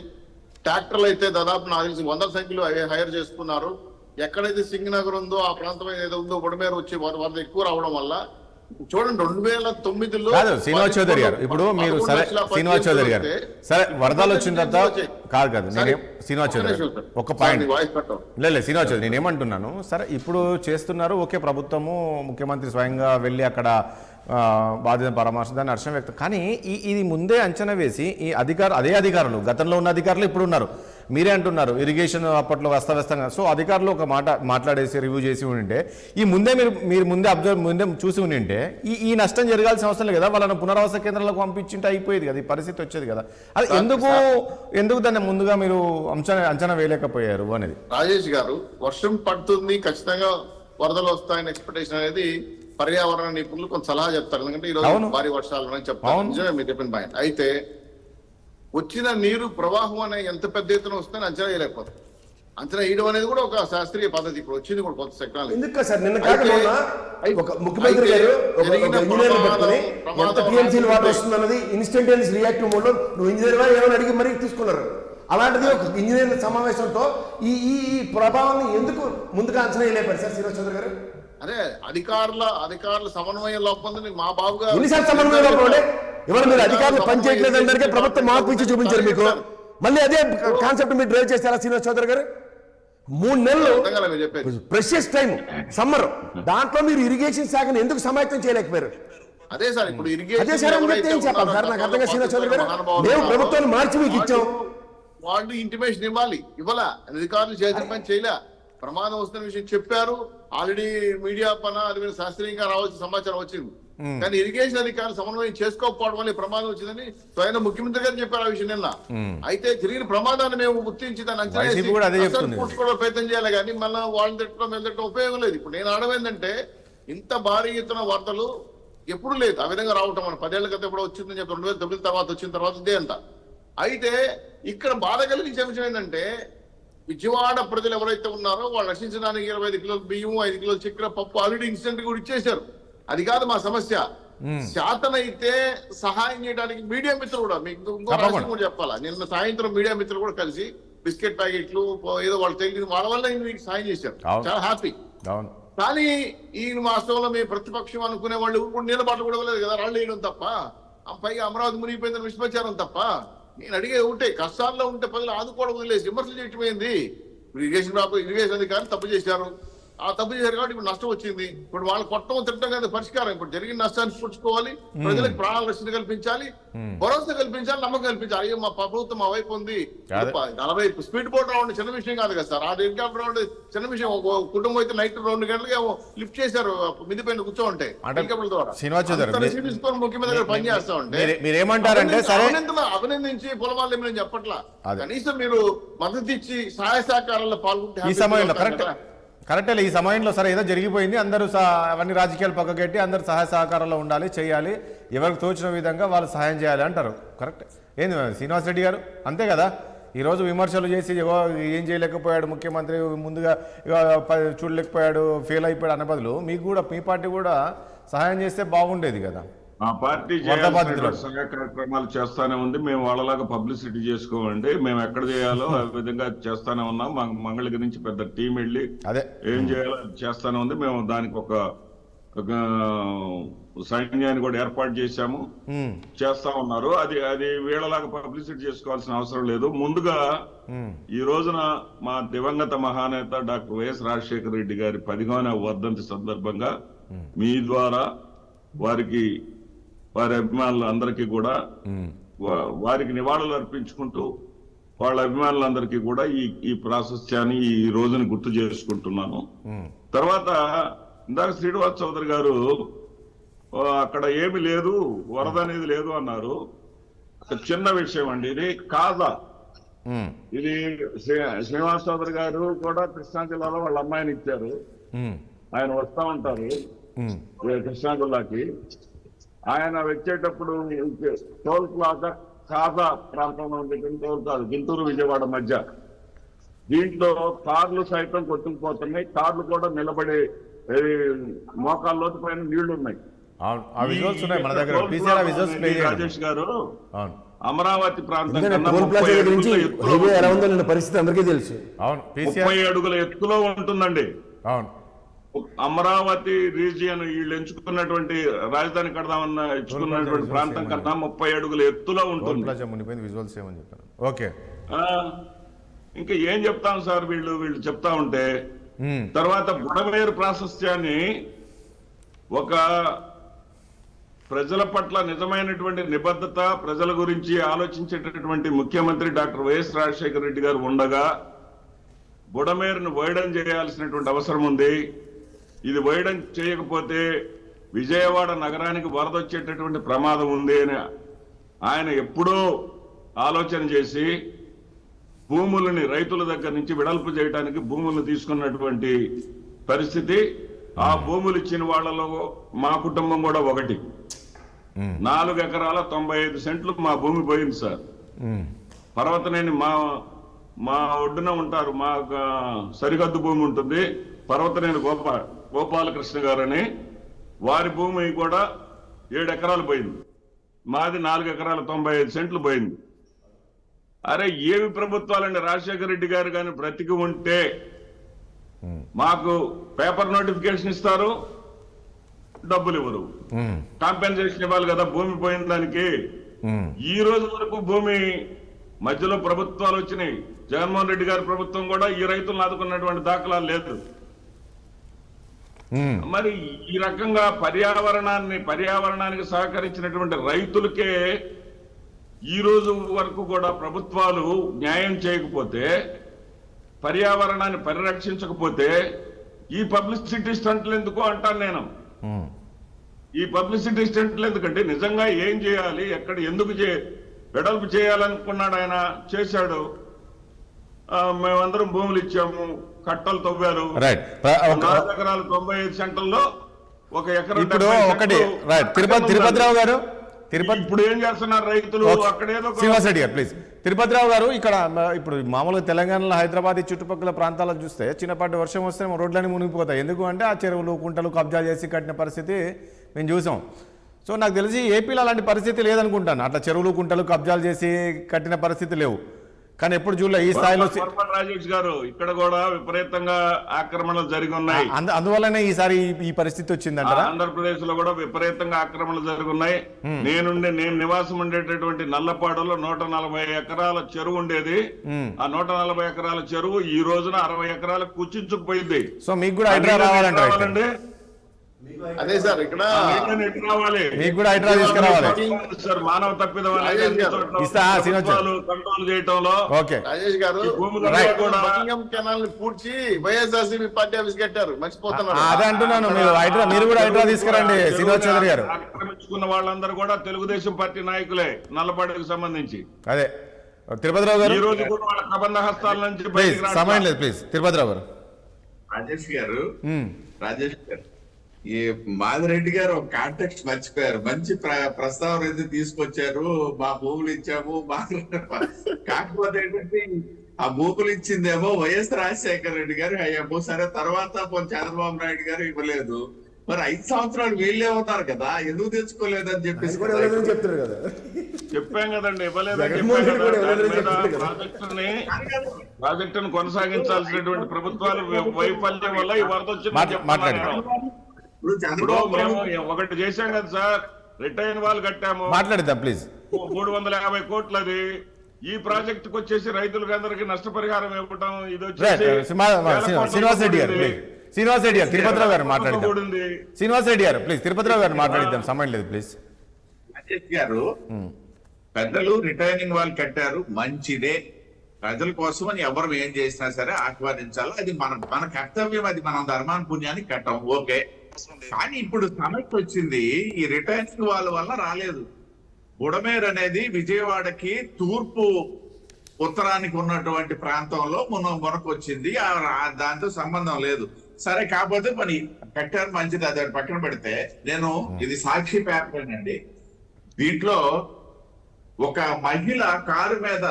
ట్రాక్టర్లు అయితే దాదాపు నాకు తెలిసి 100 సంఖ్యలో హైర్ చేసుకున్నారు. ఎక్కడైతే సింగనగర్ ఉందో ఆ ప్రాంతం ఏదో ఉందో బుడమేర వచ్చి వరద ఎక్కువ రావడం వల్ల చూడండి 2009లో శ్రీనివాస్ చౌదరి గారు ఇప్పుడు మీరు శ్రీనివాస్ చౌదరి గారు సరే వరదలు వచ్చిన తర్వాత కాదు శ్రీనివాస్ చౌదరి ఒక పాయింట్ లేదు శ్రీనివాస్ చౌదరి నేను ఏమంటున్నాను, సరే ఇప్పుడు చేస్తున్నారు ఓకే, ప్రభుత్వము ముఖ్యమంత్రి స్వయంగా వెళ్ళి అక్కడ బాధిత పరామర్శ దాన్ని హర్షం వ్యక్తం, కానీ ఇది ముందే అంచనా వేసి ఈ అదే అధికారులు గతంలో ఉన్న అధికారులు ఇప్పుడు ఉన్నారు, మీరే అంటున్నారు ఇరిగేషన్ అప్పట్లో అస్తవ్యస్తంగా, సో అధికారులు ఒక మాట్లాడేసి రివ్యూ చేసి ఉంటే ఈ ముందే మీరు ముందే చూసి ఉంటే ఈ నష్టం జరగాల్సిన అవసరం లేదు కదా, వాళ్ళని పునరావాస కేంద్రాలకు పంపించింటే అయిపోయేది కదా, ఈ పరిస్థితి వచ్చేది కదా, అది ఎందుకు దాన్ని ముందుగా మీరు అంచనా వేయలేకపోయారు అనేది. రాజేష్ గారు, వర్షం పడుతుంది ఖచ్చితంగా వరదలు వస్తాయని ఎక్స్పెక్టేషన్ అనేది పర్యావరణ నిపుణులు కొంత సలహా చెప్తారు, ఎందుకంటే ఈ రోజు భారీ వర్షాలు అని చెప్తారు, నిజమే మీరు చెప్పిన పాయింట్. అయితే వచ్చిన నీరు ప్రవాహం అనే ఎంత పెద్ద ఎత్తున వస్తుందని అంచనా వేయలేకపోతారు. అంచనా వేయడం అనేది కూడా ఒక శాస్త్రీయ పద్ధతి, ఇప్పుడు వచ్చింది కూడా కొత్త టెక్నాలజీ. ఎందుకు సార్ నిన్న ముఖ్యమంత్రి గారు ఇంజనీర్లు పట్టుకొని ఎంత టీఎంసీలు వాటర్ వస్తుంది అన్నది ఇన్స్టంటేనియస్ రియాక్టివ్ మోడ్ లో నువ్వు ఇంజనీర్ ఏమైనా అడిగి మరీ తీసుకున్నారు. అలాంటిది ఒక ఇంజనీర్ల సమావేశంతో ఈ ఈ ఈ ప్రభావాన్ని ఎందుకు ముందుగా అంచనా వేయలేపారు సార్ శ్రీనివాస్ చౌదరి గారు? అదే అధికారుల సమన్వయం లోపందని మా బాబుగా ఎన్నిసార్లు సమన్వయం లోపం? ఇవాళ మీరు అధికారులు పనిచేయట్లేదు అందరికీ ప్రభుత్వం మార్పు ఇచ్చి చూపించారు మీకు, మళ్ళీ అదే కాన్సెప్ట్ మీరు డ్రైవ్ చేస్తారా శ్రీనివాస్ చౌదరి గారు? 3 నెలలు ప్రెషియస్ టైం సమ్మర్, దాంట్లో మీరు ఇరిగేషన్ శాఖను ఎందుకు సమాయత్తం చేయలేకపోయారు? అదే సార్ ఇప్పుడు అదే సార్ అని చెప్తే ఏం చెప్పాలి సార్? నాకు అర్థంగా శ్రీనివాస్ చౌదరి గారు, మేము ప్రభుత్వాన్ని మార్చి మీకు ఇచ్చాం, వాళ్ళు ఇంటిమేషన్ ఇవ్వాలా అధికారులు చేసిన పని చేయలే. ప్రమాదం వస్తున్న విషయం చెప్పారు, ఆల్రెడీ మీడియా పైన అది మీద శాస్త్రీయంగా రావాల్సిన సమాచారం వచ్చింది. కానీ ఇరిగేషన్ అధికారులు సమన్వయం చేసుకోకపోవడం వల్ల ప్రమాదం వచ్చిందని స్వయం ముఖ్యమంత్రి గారు చెప్పారు ఆ విషయం నిన్న. అయితే జరిగిన ప్రమాదాన్ని మేము గుర్తించి దాన్ని అంచనా ప్రయత్నం చేయాలి, కానీ మళ్ళీ వాళ్ళని తిట్టడం మీద ఉపయోగం లేదు. ఇప్పుడు నేను అడవేందంటే ఇంత భారీ ఎత్తున వార్తలు ఎప్పుడు లేదు ఆ విధంగా రావటం. మన 10 ఏళ్ల క్రితం ఎప్పుడు వచ్చిందని చెప్పి 2009 తర్వాత వచ్చిన తర్వాత ఇదే అంట. అయితే ఇక్కడ బాధ కలిగించే విషయం ఏంటంటే విజయవాడ ప్రజలు ఎవరైతే ఉన్నారో వాళ్ళు రక్షించడానికి 25 కిలోల బియ్యం, 5 కిలోల చక్కెర, పప్పు ఆల్రెడీ ఇన్సిడెంట్ కూడా ఇచ్చేశారు. అది కాదు మా సమస్య. శాతనైతే సహాయం చేయడానికి మీడియా మిత్రులు కూడా, మీకు ఇంకో రాష్ట్రం కూడా చెప్పాలా, నిన్న సాయంత్రం మీడియా మిత్రులు కూడా కలిసి బిస్కెట్ ప్యాకెట్లు ఏదో వాళ్ళు తెలియదు వాళ్ళ వల్ల మీకు సాయం చేశారు, చాలా హ్యాపీ. కానీ ఈ వాస్తవంలో మేము ప్రతిపక్షం అనుకునే వాళ్ళు నీళ్ళ బాటలు కూడా ఇవ్వలేదు కదా, రాళ్ళు వేయడం తప్ప, పైగా అమరావతి మునిగిపోయిందని విశ్వచారం తప్ప. నేను అడిగే ఉంటే కష్టాల్లో ఉంటే ప్రజలు ఆదుకోవడం వదిలేసి విమర్శలు చేయటమైంది. ఇరిగేషన్ అధికారులు తప్పు చేశారు, ఆ తప్పు చేశారు కాబట్టి ఇప్పుడు నష్టం వచ్చింది. ఇప్పుడు వాళ్ళు కొట్టడం తిట్టడం కదా పరిష్కారం. ఇప్పుడు జరిగిన నష్టాన్ని పుచ్చుకోవాలి, ప్రజలకు ప్రాణాల రక్షణ కల్పించాలి, భరోసా కల్పించాలి, నమ్మకం కల్పించాలి. అయ్యో మా ప్రభుత్వం మా వైపు ఉంది. 40 స్పీడ్ బోట్ రౌండ్ చిన్న విషయం కాదు కదా సార్, ఆ హెలికాప్టర్ రౌండ్ చిన్న విషయం. కుటుంబం అయితే నైట్ 2 గంటలకి లిఫ్ట్ చేశారు మిదిపైన కూర్చోంటే హెలికాప్టర్ ద్వారా. ముఖ్యమంత్రి గారు పని చేస్తా ఉంటే మీరేమంటారంటే అభినందించి పొలవాళ్ళు ఏమైనా చెప్పట్లా, కనీసం మీరు మద్దతు ఇచ్చి సహాయ సహకారాల్లో పాల్గొంటే కరెక్టే. ఈ సమయంలో సరే ఏదో జరిగిపోయింది, అందరూ అవన్నీ రాజకీయాలు పక్కకెట్టి అందరూ సహాయ సహకారాల్లో ఉండాలి, చేయాలి, ఎవరికి తోచిన విధంగా వాళ్ళు సహాయం చేయాలి అంటారు. కరెక్ట్. ఏంది శ్రీనివాస్ రెడ్డి గారు అంతే కదా, ఈరోజు విమర్శలు చేసి ఏం చేయలేకపోయాడు ముఖ్యమంత్రి, ముందుగా చూడలేకపోయాడు, ఫెయిల్ అయిపోయాడు అన్న బదులు మీకు కూడా మీ పార్టీ కూడా సహాయం చేస్తే బాగుండేది కదా. మా పార్టీ సహాయ కార్యక్రమాలు చేస్తానే ఉంది. మేము వాళ్ళలాగా పబ్లిసిటీ చేసుకోమండి, మేము ఎక్కడ చేయాలో ఆ విధంగా చేస్తానే ఉన్నాం. మంగళగిరి నుంచి పెద్ద టీం వెళ్ళి ఏం చేయాలో చేస్తానే ఉంది. మేము దానికి ఒక సైన్యాన్ని కూడా ఏర్పాటు చేశాము, చేస్తా ఉన్నారు. అది వీళ్ళలాగా పబ్లిసిటీ చేసుకోవాల్సిన అవసరం లేదు. ముందుగా ఈ రోజున మా దివంగత మహానేత డాక్టర్ వైఎస్ రాజశేఖర రెడ్డి గారి 10వ వర్ధంతి సందర్భంగా మీ ద్వారా వారి అభిమానులందరికీ కూడా వారికి నివాళులు అర్పించుకుంటూ వాళ్ళ అభిమానులందరికీ కూడా ఈ ప్రాశస్త్యాన్ని ఈ రోజుని గుర్తు చేసుకుంటున్నాను. తర్వాత ఇందాక శ్రీనివాస్ చౌదరి గారు అక్కడ ఏమి లేదు, వరద అనేది లేదు అన్నారు. చిన్న విషయం అండి ఇది, కాజా. ఇది శ్రీనివాస్ చౌదరి గారు కూడా కృష్ణా జిల్లాలో వాళ్ళ అమ్మాయిని ఇచ్చారు. ఆయన వస్తా ఉంటారు కృష్ణా జిల్లాకి. ఆయన వచ్చేటప్పుడు టోల్ ప్లాజా కాజా ప్రాంతంలో ఉండేటువంటి టోల్ ప్లాజా గుంటూరు విజయవాడ మధ్య, దీంట్లో కార్లు సైతం కొట్టుకుపోతున్నాయి, కార్లు కూడా నిలబడే మోకాల్లోతు పైన నీళ్లు ఉన్నాయి. రాజేష్ గారు అమరావతి ప్రాంతం 30 అడుగుల ఎత్తులో ఉంటుందండి. అమరావతి రీజియన్ వీళ్ళు ఎంచుకున్నటువంటి రాజధాని కడదామన్న ఎంచుకున్నటువంటి ప్రాంతం కన్నా 30 అడుగుల ఎత్తులో ఉంటుంది. ఇంకా ఏం చెప్తాం సార్ వీళ్ళు చెప్తా ఉంటే. తర్వాత బుడమేరు ప్రాశస్త్యాన్ని ఒక ప్రజల పట్ల నిజమైనటువంటి నిబద్ధత, ప్రజల గురించి ఆలోచించేటటువంటి ముఖ్యమంత్రి డాక్టర్ వైఎస్ రాజశేఖర రెడ్డి గారు ఉండగా బుడమేరును వైడన్ చేయాల్సినటువంటి అవసరం ఉంది. ఇది వైడన్ చేయకపోతే విజయవాడ నగరానికి వరద వచ్చేటటువంటి ప్రమాదం ఉంది అని ఆయన ఎప్పుడో ఆలోచన చేసి భూములని రైతుల దగ్గర నుంచి విడల్పు చేయడానికి భూములను తీసుకున్నటువంటి పరిస్థితి. ఆ భూములు ఇచ్చిన వాళ్ళలో మా కుటుంబం కూడా ఒకటి. 4 ఎకరాల 95 సెంట్లు మా భూమి పోయింది సార్. పర్వతనేని మా ఒడ్డున ఉంటారు, మా సరిహద్దు భూమి ఉంటుంది. పర్వతనేని గోపాలకృష్ణ గారని వారి భూమి కూడా 7 ఎకరాలు పోయింది. మాది 4 ఎకరాల 95 సెంట్లు పోయింది. అరే ఏవి ప్రభుత్వాలండి, రాజశేఖర రెడ్డి గారు కానీ బ్రతికి ఉంటే మాకు పేపర్ నోటిఫికేషన్ ఇస్తారు, డబ్బులు ఇవ్వరు. కాంపెన్సేషన్ ఇవ్వాలి కదా భూమి పోయిన దానికి. ఈ రోజు వరకు భూమి మధ్యలో ప్రభుత్వాలు వచ్చినాయి. జగన్మోహన్ రెడ్డి గారి ప్రభుత్వం కూడా ఈ రైతులను ఆదుకున్నటువంటి దాఖలాలు లేదు. మరి ఈ రకంగా పర్యావరణానికి సహకరించినటువంటి రైతులకే ఈ రోజు వరకు కూడా ప్రభుత్వాలు న్యాయం చేయకపోతే, పర్యావరణాన్ని పరిరక్షించకపోతే ఈ పబ్లిసిటీ స్టంట్లు ఎందుకు అంటాను నేను. ఈ పబ్లిసిటీ స్టంట్లు ఎందుకంటే నిజంగా ఏం చేయాలి, ఎక్కడ ఎందుకు వెడల్పు చేయాలనుకున్నాడు ఆయన, చేశాడు. మేమందరం భూములు ఇచ్చాము, కట్టలు తవ్వారు. 4 ఎకరాలు 95 సెంటర్లో 1 ఎకరం. ఇప్పుడు ఒకటి తిరుపతిరావు గారు, ఇప్పుడు ఏం చేస్తున్నారు రైతులు అక్కడేదో. శ్రీనివాసరెడ్డి గారు ప్లీజ్. తిరుపతిరావు గారు, ఇక్కడ ఇప్పుడు మామూలుగా తెలంగాణలో హైదరాబాద్ చుట్టుపక్కల ప్రాంతాలను చూస్తే చిన్నపాటి వర్షం వస్తే రోడ్లన్నీ మునిగిపోతాయి. ఎందుకు అంటే ఆ చెరువులు కుంటలు కబ్జా చేసి కట్టిన పరిస్థితి మేము చూసాం. సో నాకు తెలిసి ఏపీలో అలాంటి పరిస్థితి లేదనుకుంటాను. అట్లా చెరువులు కుంటలు కబ్జాలు చేసి కట్టిన పరిస్థితి లేవు. కానీ ఎప్పుడు చూడలే ఈ స్థాయిలో. రాజేష్ గారు, ఇక్కడ కూడా విపరీతంగా ఆక్రమణలు జరిగి ఉన్నాయి. అందువల్లనే ఈసారి ఈ పరిస్థితి వచ్చిందంటారా? ఆంధ్రప్రదేశ్ లో కూడా విపరీతంగా ఆక్రమణలు జరుగున్నాయి. నేను నివాసం ఉండేటటువంటి నల్లపాడులో 140 ఎకరాల చెరువు ఉండేది. ఆ 140 ఎకరాల చెరువు ఈ రోజున 60 ఎకరాలకు కుచించుకుపోయింది. సో మీకు కూడా హైడ్రా రావాలంటే అదే సార్, ఇక్కడ మీకు కూడా హైడ్రా తీసుకురావాలి సార్. మానవ తప్పిదం కంట్రోల్ చేయటంలో రాజేష్ గారు కెనాల్ ని పూడ్చి వైఎస్ఆర్సీపీ పార్టీ ఆఫీస్ కట్టారు, మర్చిపోతున్నారు. అదే అంటున్నాను, మీరు కూడా హైడ్రా తీసుకురండి శ్రీనివాస్ చౌదరి గారు. ఆక్రమించుకున్న వాళ్ళందరూ కూడా తెలుగుదేశం పార్టీ నాయకులే నల్లపాడుకు సంబంధించి. అదే తిరుపతిరావు గారు, ఈ రోజు కూడా వాళ్ళ కబంధ హస్తాల నుంచి సమయం లేదు ప్లీజ్. తిరుపతిరావు గారు. రాజేష్ గారు ఈ మాదిరెడ్డి గారు ఒక కాంటెక్స్ట్ మర్చిపోయారు. మంచి ప్రస్తావన అయితే తీసుకొచ్చారు. మా భూములు ఇచ్చాము, కాకపోతే ఏంటంటే ఆ భూములు ఇచ్చిందేమో వైఎస్ రాజశేఖర రెడ్డి గారు అయ్యాము. సరే, తర్వాత చంద్రబాబు నాయుడు గారు ఇవ్వలేదు. మరి 5 సంవత్సరాలు వీళ్ళే ఉన్నారు కదా, ఎందుకు తెచ్చుకోలేదని చెప్పేసి చెప్తారు కదా. చెప్పాం కదండి, ఇవ్వలేదని. ప్రాజెక్టును కొనసాగించాల్సినటువంటి ప్రభుత్వాలు వైఫల్యం వల్ల ఈ వరద వచ్చింది. ఇప్పుడు మేము ఒకటి చేశాం కదా సార్, రిటైన్ వాల్ కట్టాము, మాట్లాడదాం ప్లీజ్. 350 కోట్లది. ఈ ప్రాజెక్టుకు వచ్చేసి రైతులకు అందరికి నష్టపరిహారం ఇవ్వటం, ఇది వచ్చేసి శ్రీనివాస్ రెడ్డి గారు తిరుపతిరావు గారు మాట్లాడిద్దాం. శ్రీనివాస్ రెడ్డి గారు ప్లీజ్, తిరుపతిరావు గారు మాట్లాడిద్దాం, సమయం లేదు ప్లీజ్. రాజేష్ గారు, పెద్దలు రిటైనింగ్ వాల్ కట్టారు, మంచిదే. ప్రజల కోసం అని ఎవరు ఏం చేసినా సరే ఆహ్వానించాలి. అది మన కర్తవ్యం, అది మనం ధర్మాన్ని పుణ్యానికి కట్టాం, ఓకే. కానీ ఇప్పుడు సమస్య వచ్చింది, ఈ రిటైనింగ్ వాల్ వల్ల రాలేదు. బుడమేరు అనేది విజయవాడకి తూర్పు ఉత్తరానికి ఉన్నటువంటి ప్రాంతంలో మనకు వచ్చింది. దాంతో సంబంధం లేదు. సరే, కాకపోతే పని కట్టారు, మంచిది. అది పక్కన పెడితే నేను ఇది సాక్షి పేపర్ అండి. దీంట్లో ఒక మహిళ కారు మీద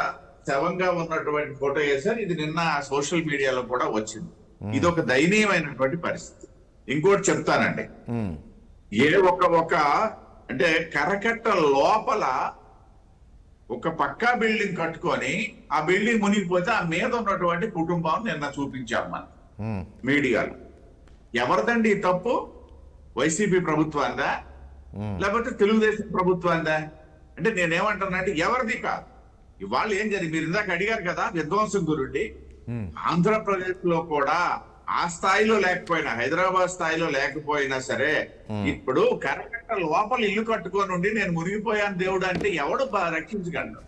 శవంగా ఉన్నటువంటి ఫోటో వేశారు. ఇది నిన్న సోషల్ మీడియాలో కూడా వచ్చింది. ఇది ఒక దయనీయమైనటువంటి పరిస్థితి. ఇంకోటి చెప్తానండి, ఒక అంటే కరకట్ట లోపల ఒక పక్కా బిల్డింగ్ కట్టుకొని ఆ బిల్డింగ్ మునిగిపోతే ఆ మీద ఉన్నటువంటి కుటుంబం నిన్న చూపించాం మనం మీడియాలో. ఎవరిదండి ఈ తప్పు? వైసీపీ ప్రభుత్వాందా లేకపోతే తెలుగుదేశం ప్రభుత్వాందా? అంటే నేనేమంటానంటే ఎవరిది కాదు. ఇవాళ ఏం జరిగింది, మీరు ఇందాక అడిగారు కదా విధ్వంసం గురించి. ఆంధ్రప్రదేశ్ లో కూడా ఆ స్థాయిలో లేకపోయినా, హైదరాబాద్ స్థాయిలో లేకపోయినా సరే, ఇప్పుడు కరకట్ట లోపల ఇల్లు కట్టుకొని ఉండి నేను మునిగిపోయాను దేవుడు అంటే ఎవడు రక్షించగలడు?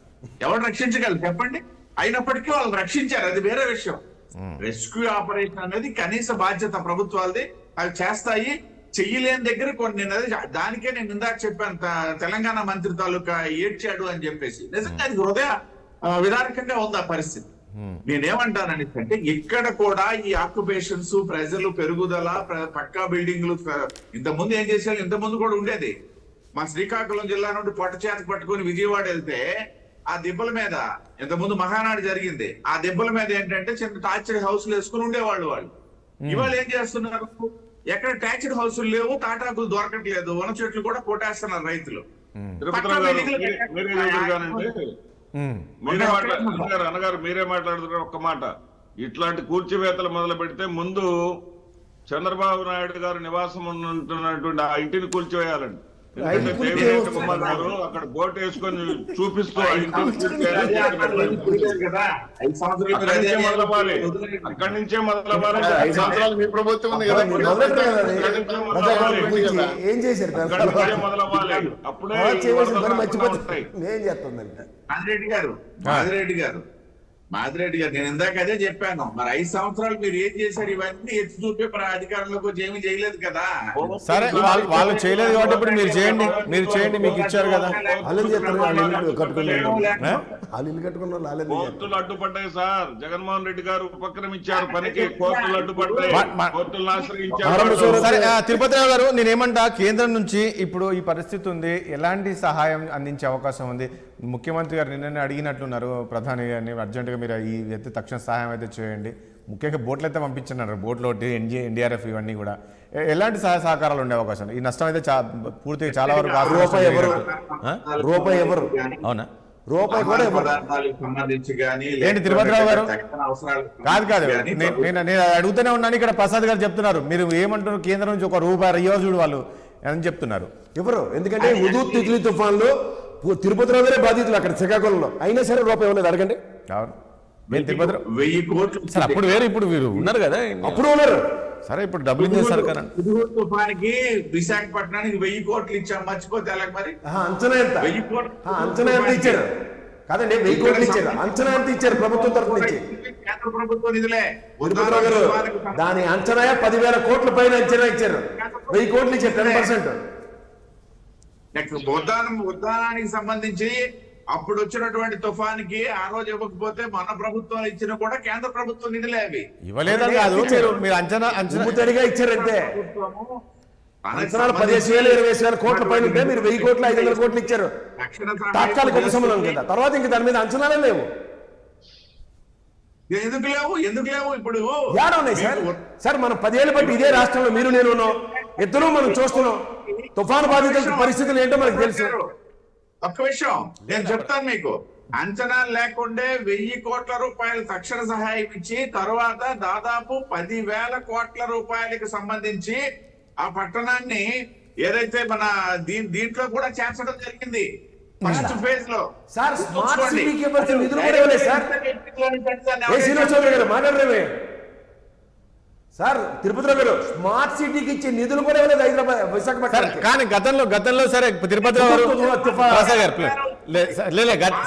ఎవడు రక్షించగలరు చెప్పండి? అయినప్పటికీ వాళ్ళు రక్షించారు, అది వేరే విషయం. రెస్క్యూ ఆపరేషన్ అనేది కనీస బాధ్యత ప్రభుత్వాలది, అవి చేస్తాయి. చెయ్యలేని దగ్గర కొన్ని, దానికే నేను ఇందాక చెప్పాను, తెలంగాణ మంత్రి తాలూకా ఏడ్చాడు అని చెప్పేసి. నిజంగా అది హృదయ విదారకంగా ఉంది ఆ పరిస్థితి. నేనేమంటానని అంటే ఇక్కడ కూడా ఈ ఆక్యుపేషన్స్, ప్రజలు పెరుగుదల, పక్కా బిల్డింగ్లు ఇంతకుముందు ఏం చేశారు, ఇంతకుముందు కూడా ఉండేది. మా శ్రీకాకుళం జిల్లా నుండి పొట్టచేత పట్టుకొని విజయవాడ వెళ్తే ఆ దిబ్బల మీద ఇంతకుముందు మహానాడు జరిగింది. ఆ దిబ్బల మీద ఏంటంటే చిన్న టార్చర్డ్ హౌస్లు వేసుకుని ఉండేవాళ్ళు వాళ్ళు. ఇవాళ ఏం చేస్తున్నారు, ఎక్కడ టార్చర్డ్ హౌసులు లేవు, తాటాకులు దొరకట్లేదు, వన చెట్లు కూడా కొట్టేస్తున్నారు రైతులు. మీరే మాట్లాడుతున్నారు అన్నగారు, మీరే మాట్లాడుతున్నారు. ఒక్క మాట, ఇట్లాంటి కూల్చివేతలు మొదలు పెడితే ముందు చంద్రబాబు నాయుడు గారు నివాసం ఉంటున్నటువంటి ఆ ఇంటిని కూల్చివేయాలండి. ఎందుకంటే దేవినేని కుమార్ గారు అక్కడ బోట్ వేసుకొని చూపిస్తూ ఆ ఇంటిని మొదలవ్వాలి, అక్కడి నుంచే మొదలవ్వాలి. 5 సంవత్సరాలు మీ ప్రభుత్వం ఉంది కదా, ఏం చేశారు మొదలవ్వాలి. అప్పుడే మర్చిపోతాయి ఏం చేస్తుందండి మాదిరెడ్డి గారు నేను ఇందాక అదే చెప్పాను. మరి 5 సంవత్సరాలు మీరు ఏం చేశారు? ఇవన్నీ ఎత్తి చూపే అధికారంలోకి వచ్చి ఏమీ చేయలేదు కదా. సరే వాళ్ళు చేయలేదు కాబట్టి ఇప్పుడు మీరు చేయండి, మీకు ఇచ్చారు కదా. వాళ్ళు చేస్తారు, వాళ్ళు ఇల్లు కట్టుకున్నారు, వాళ్ళు ఇల్లు కట్టుకున్నారు, వాళ్ళే కోర్టులు అడ్డుపడ్డాయి సార్. జగన్మోహన్ రెడ్డి గారు ఉపక్రమించారు పనికి, కోర్టులు అడ్డుపడ్డాయి, కోర్టులను ఆశ్రయించారు. సరే తిరుపతిరావు గారు, నేనేమంటా, కేంద్రం నుంచి ఇప్పుడు ఈ పరిస్థితి ఉంది, ఎలాంటి సహాయం అందించే అవకాశం ఉంది? ముఖ్యమంత్రి గారు నిన్ననే అడిగినట్లున్నారు ప్రధాని గారిని, అర్జెంటుగా మీరు ఈ అయితే తక్షణ సహాయం అయితే చేయండి. ముఖ్యంగా బోట్లు అయితే పంపించున్నారు, బోట్లో ఎన్డీఆర్ఎఫ్ ఇవన్నీ కూడా. ఎలాంటి సహాయ సహకారాలు ఉండే అవకాశం? ఈ నష్టం అయితే పూర్తిగా చాలా వరకు రూపాయి ఎవరు అవునా? రూపాయి కూడా సంబంధించి ఏంటి తిరుపతిరావు గారు? కాదు నేను అడుగుతూనే ఉన్నాను. ఇక్కడ ప్రసాద్ గారు చెప్తున్నారు, మీరు ఏమంటున్నారు, కేంద్రం నుంచి ₹1 ఇవ్వ చూడు వాళ్ళు అని చెప్తున్నారు. ఎవరు? ఎందుకంటే హుదూద్ తిత్లీ తుఫాన్లో తిరుపతిరావు గారే బాధితులు అక్కడ శ్రీకాకుళంలో, అయినా సరే రూపాయి ఇవ్వలేదు. అడగండి. తిరుపతిరావు 1000 కోట్లు సరే, అప్పుడు వేరు, ఇప్పుడు వీరు ఉన్నారు కదా, అప్పుడు ఉన్నారు. సరే ఇప్పుడు డబ్బులు ఇచ్చేసారు కదా. తుఫానికి విశాఖపట్నానికి 1000 కోట్లు ఇచ్చాం, మర్చిపోతే అలాగ మరి. అంచనా ఎంత? 1000 కోట్లు అంచనా ఎంత ఇచ్చారు? కాదండి, 1000 కోట్లు ఇచ్చారు. అంచనా ఎంత ఇచ్చారు ప్రభుత్వం తరఫు నుంచి? కేంద్ర ప్రభుత్వం నిధులే. తిరుపతిరావు గారు, దాని అంచనా 10,000 కోట్ల పైన అంచనా ఇచ్చారు. 1000 కోట్లు ఇచ్చారు, 10%. ఉద్దానానికి సంబంధించి అప్పుడు వచ్చినటువంటి తుఫానికి ఆ రోజు ఇవ్వకపోతే మన ప్రభుత్వం ఇచ్చిన కూడా కేంద్ర ప్రభుత్వం నిధులే అవి. ఇవ్వలేదని కాదు, మీరు అంచనా తడిగా ఇచ్చారంటే అంచనాలు 15,000 20,000 కోట్ల పైన ఉంటే మీరు 1000 కోట్లు 500 కోట్లు ఇచ్చారు తాత్కాలిక ఉపశమనం కింద. తర్వాత ఇంక దాని మీద అంచనాలే లేవు. ఎందుకు లేవు? ఇప్పుడు యాడ ఉన్నాయి సార్ మనం 10 ఏళ్ళు బట్టి ఇదే రాష్ట్రంలో మీరు నేను ఉన్నాం, ఇద్దరు మనం చూస్తున్నాం. తుఫాను బాధితుల పరిస్థితులు ఏంటో మనకు తెలుసు. ఒక్క విషయం నేను చెప్తాను మీకు. అంచనా లేకుండే 1000 కోట్ల రూపాయలు తక్షణ సహాయం ఇచ్చి తర్వాత దాదాపు 10,000 కోట్ల రూపాయలకు సంబంధించి ఆ పట్టణాన్ని ఏదైతే మన దీంట్లో కూడా చేర్చడం జరిగింది ఫస్ట్ ఫేజ్ లో. సార్ స్మార్ట్ సిటీకి ఇవ్వాల్సిన నిధులు కూడా ఇవ్వలేదు సార్. శ్రీనివాస్ చౌదరి గారు మాట్లాడరేమే సార్? తిరుపతిరావు గారు, స్మార్ట్ సిటీకి ఇచ్చే నిధులు కూడా ఇవ్వలేదు హైదరాబాద్ విశాఖపట్నం. కానీ గతంలో సరే తిరుపతిరావు గారు, ప్రసాద్ గారు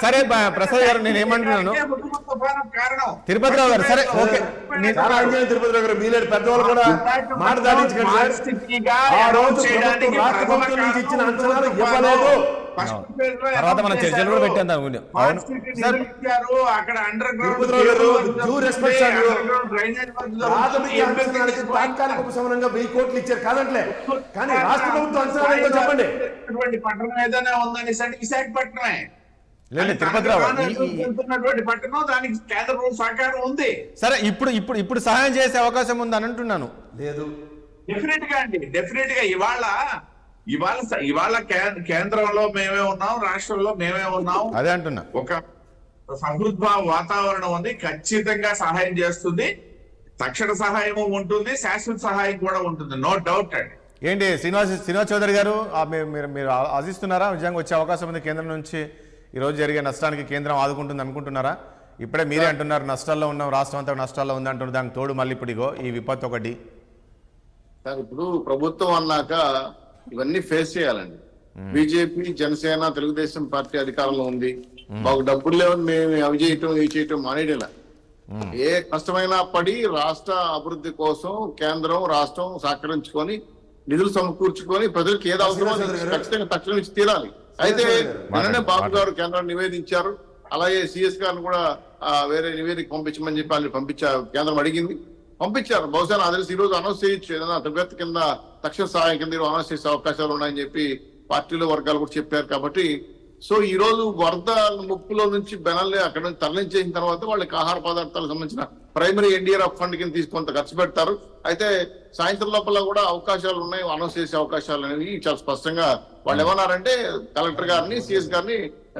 సరే ప్రసాద్ గారు, నేను ఏమంటున్నాను, తిరుపతిరావు గారు సరే ఓకే, తిరుపతిరావు గారు మీలేడు పెద్దవాళ్ళు కూడా మాట దాటించకండి సార్. ఆ రోజు రాష్ట్ర ప్రభుత్వం నుంచి ఇచ్చిన అంచనాలు ఇవ్వలేదు. తర్వాత మనం చర్చలు కూడా పెట్టాం. అక్కడ అండర్ తాత్కాలిక ఉపశమనంగా 1000 కోట్లు ఇచ్చారు కాదంటలే, కానీ రాష్ట్ర ప్రభుత్వం అంచనా చెప్పండి. పట్టణం ఏదైనా ఉందని విశాఖపట్నమే తిరుపతిరావు పట్టణం, దానికి కేంద్ర సహకారం ఉంది. సరే ఇప్పుడు సహాయం చేసే అవకాశం ఉంది అని అంటున్నాను. లేదు, డెఫినెట్ గా అండి, డెఫినెట్ గా ఇవాళ కేంద్రంలో మేమే ఉన్నాం, రాష్ట్రంలో మేమే ఉన్నాం. అదే అంటున్నా, ఒక సహృద్భావ వాతావరణం ఉంది, ఖచ్చితంగా సహాయం చేస్తుంది. తక్షణ సహాయం ఉంటుంది, శాశ్వత సహాయం కూడా ఉంటుంది, నో డౌట్ అండి. ఏంటి శ్రీనివాస్ చౌదరి గారు, మీరు ఆశిస్తున్నారా నిజంగా వచ్చే అవకాశం ఉంది కేంద్రం నుంచి? ఈ రోజు జరిగే నష్టానికి కేంద్రం ఆదుకుంటుంది అనుకుంటున్నారా? ఇప్పుడే మీరే అంటున్నారు నష్టాల్లో ఉన్నాం, రాష్ట్రం అంతా నష్టాల్లో ఉంది అంటున్నారు. దానికి తోడు మళ్ళీ ఇప్పుడు ఇగో ఈ విపత్తు ఒకటి. ఇప్పుడు ప్రభుత్వం అన్నాక ఇవన్నీ ఫేస్ చేయాలండి. బీజేపీ, జనసేన, తెలుగుదేశం పార్టీ అధికారంలో ఉంది. మాకు డబ్బులు లేవని మేము అవి చేయటం ఇవి చేయటం మానేడేలా. ఏ కష్టమైనా పడి రాష్ట్ర అభివృద్ధి కోసం కేంద్రం రాష్ట్రం సహకరించుకొని నిధులు సమకూర్చుకొని ప్రజలకు ఏది అవసరమో ఖచ్చితంగా తక్షణం ఇచ్చి తీరాలి. అయితే నిన్ననే బాబు గారు కేంద్రాన్ని నివేదించారు. అలాగే సిఎస్ గారిని కూడా వేరే నివేదిక పంపించమని చెప్పి వాళ్ళు కేంద్రం అడిగింది, పంపించారు. బహుశా నాకు తెలిసి ఈ రోజు అనౌన్స్ చేయొచ్చు, ఏదైనా తగ్గత కింద తక్షణ సహాయం కింద అనౌన్స్ చేసే అవకాశాలు ఉన్నాయని చెప్పి పార్టీలో వర్గాలు కూడా చెప్పారు. కాబట్టి సో ఈ రోజు వరద ముప్పులో నుంచి బెనల్ని అక్కడ నుంచి తరలించేసిన తర్వాత వాళ్ళకి ఆహార పదార్థాలకు సంబంధించిన ప్రైమరీ ఎన్డీఆర్ఎఫ్ ఫండ్ కింద తీసుకొంత ఖర్చు పెడతారు. అయితే సాయంత్రం లోపల కూడా అవకాశాలు ఉన్నాయి, అనౌన్స్ చేసే అవకాశాలు అనేవి చాలా స్పష్టంగా వాళ్ళు ఏమన్నారంటే కలెక్టర్ గారిని సిఎస్ గారిని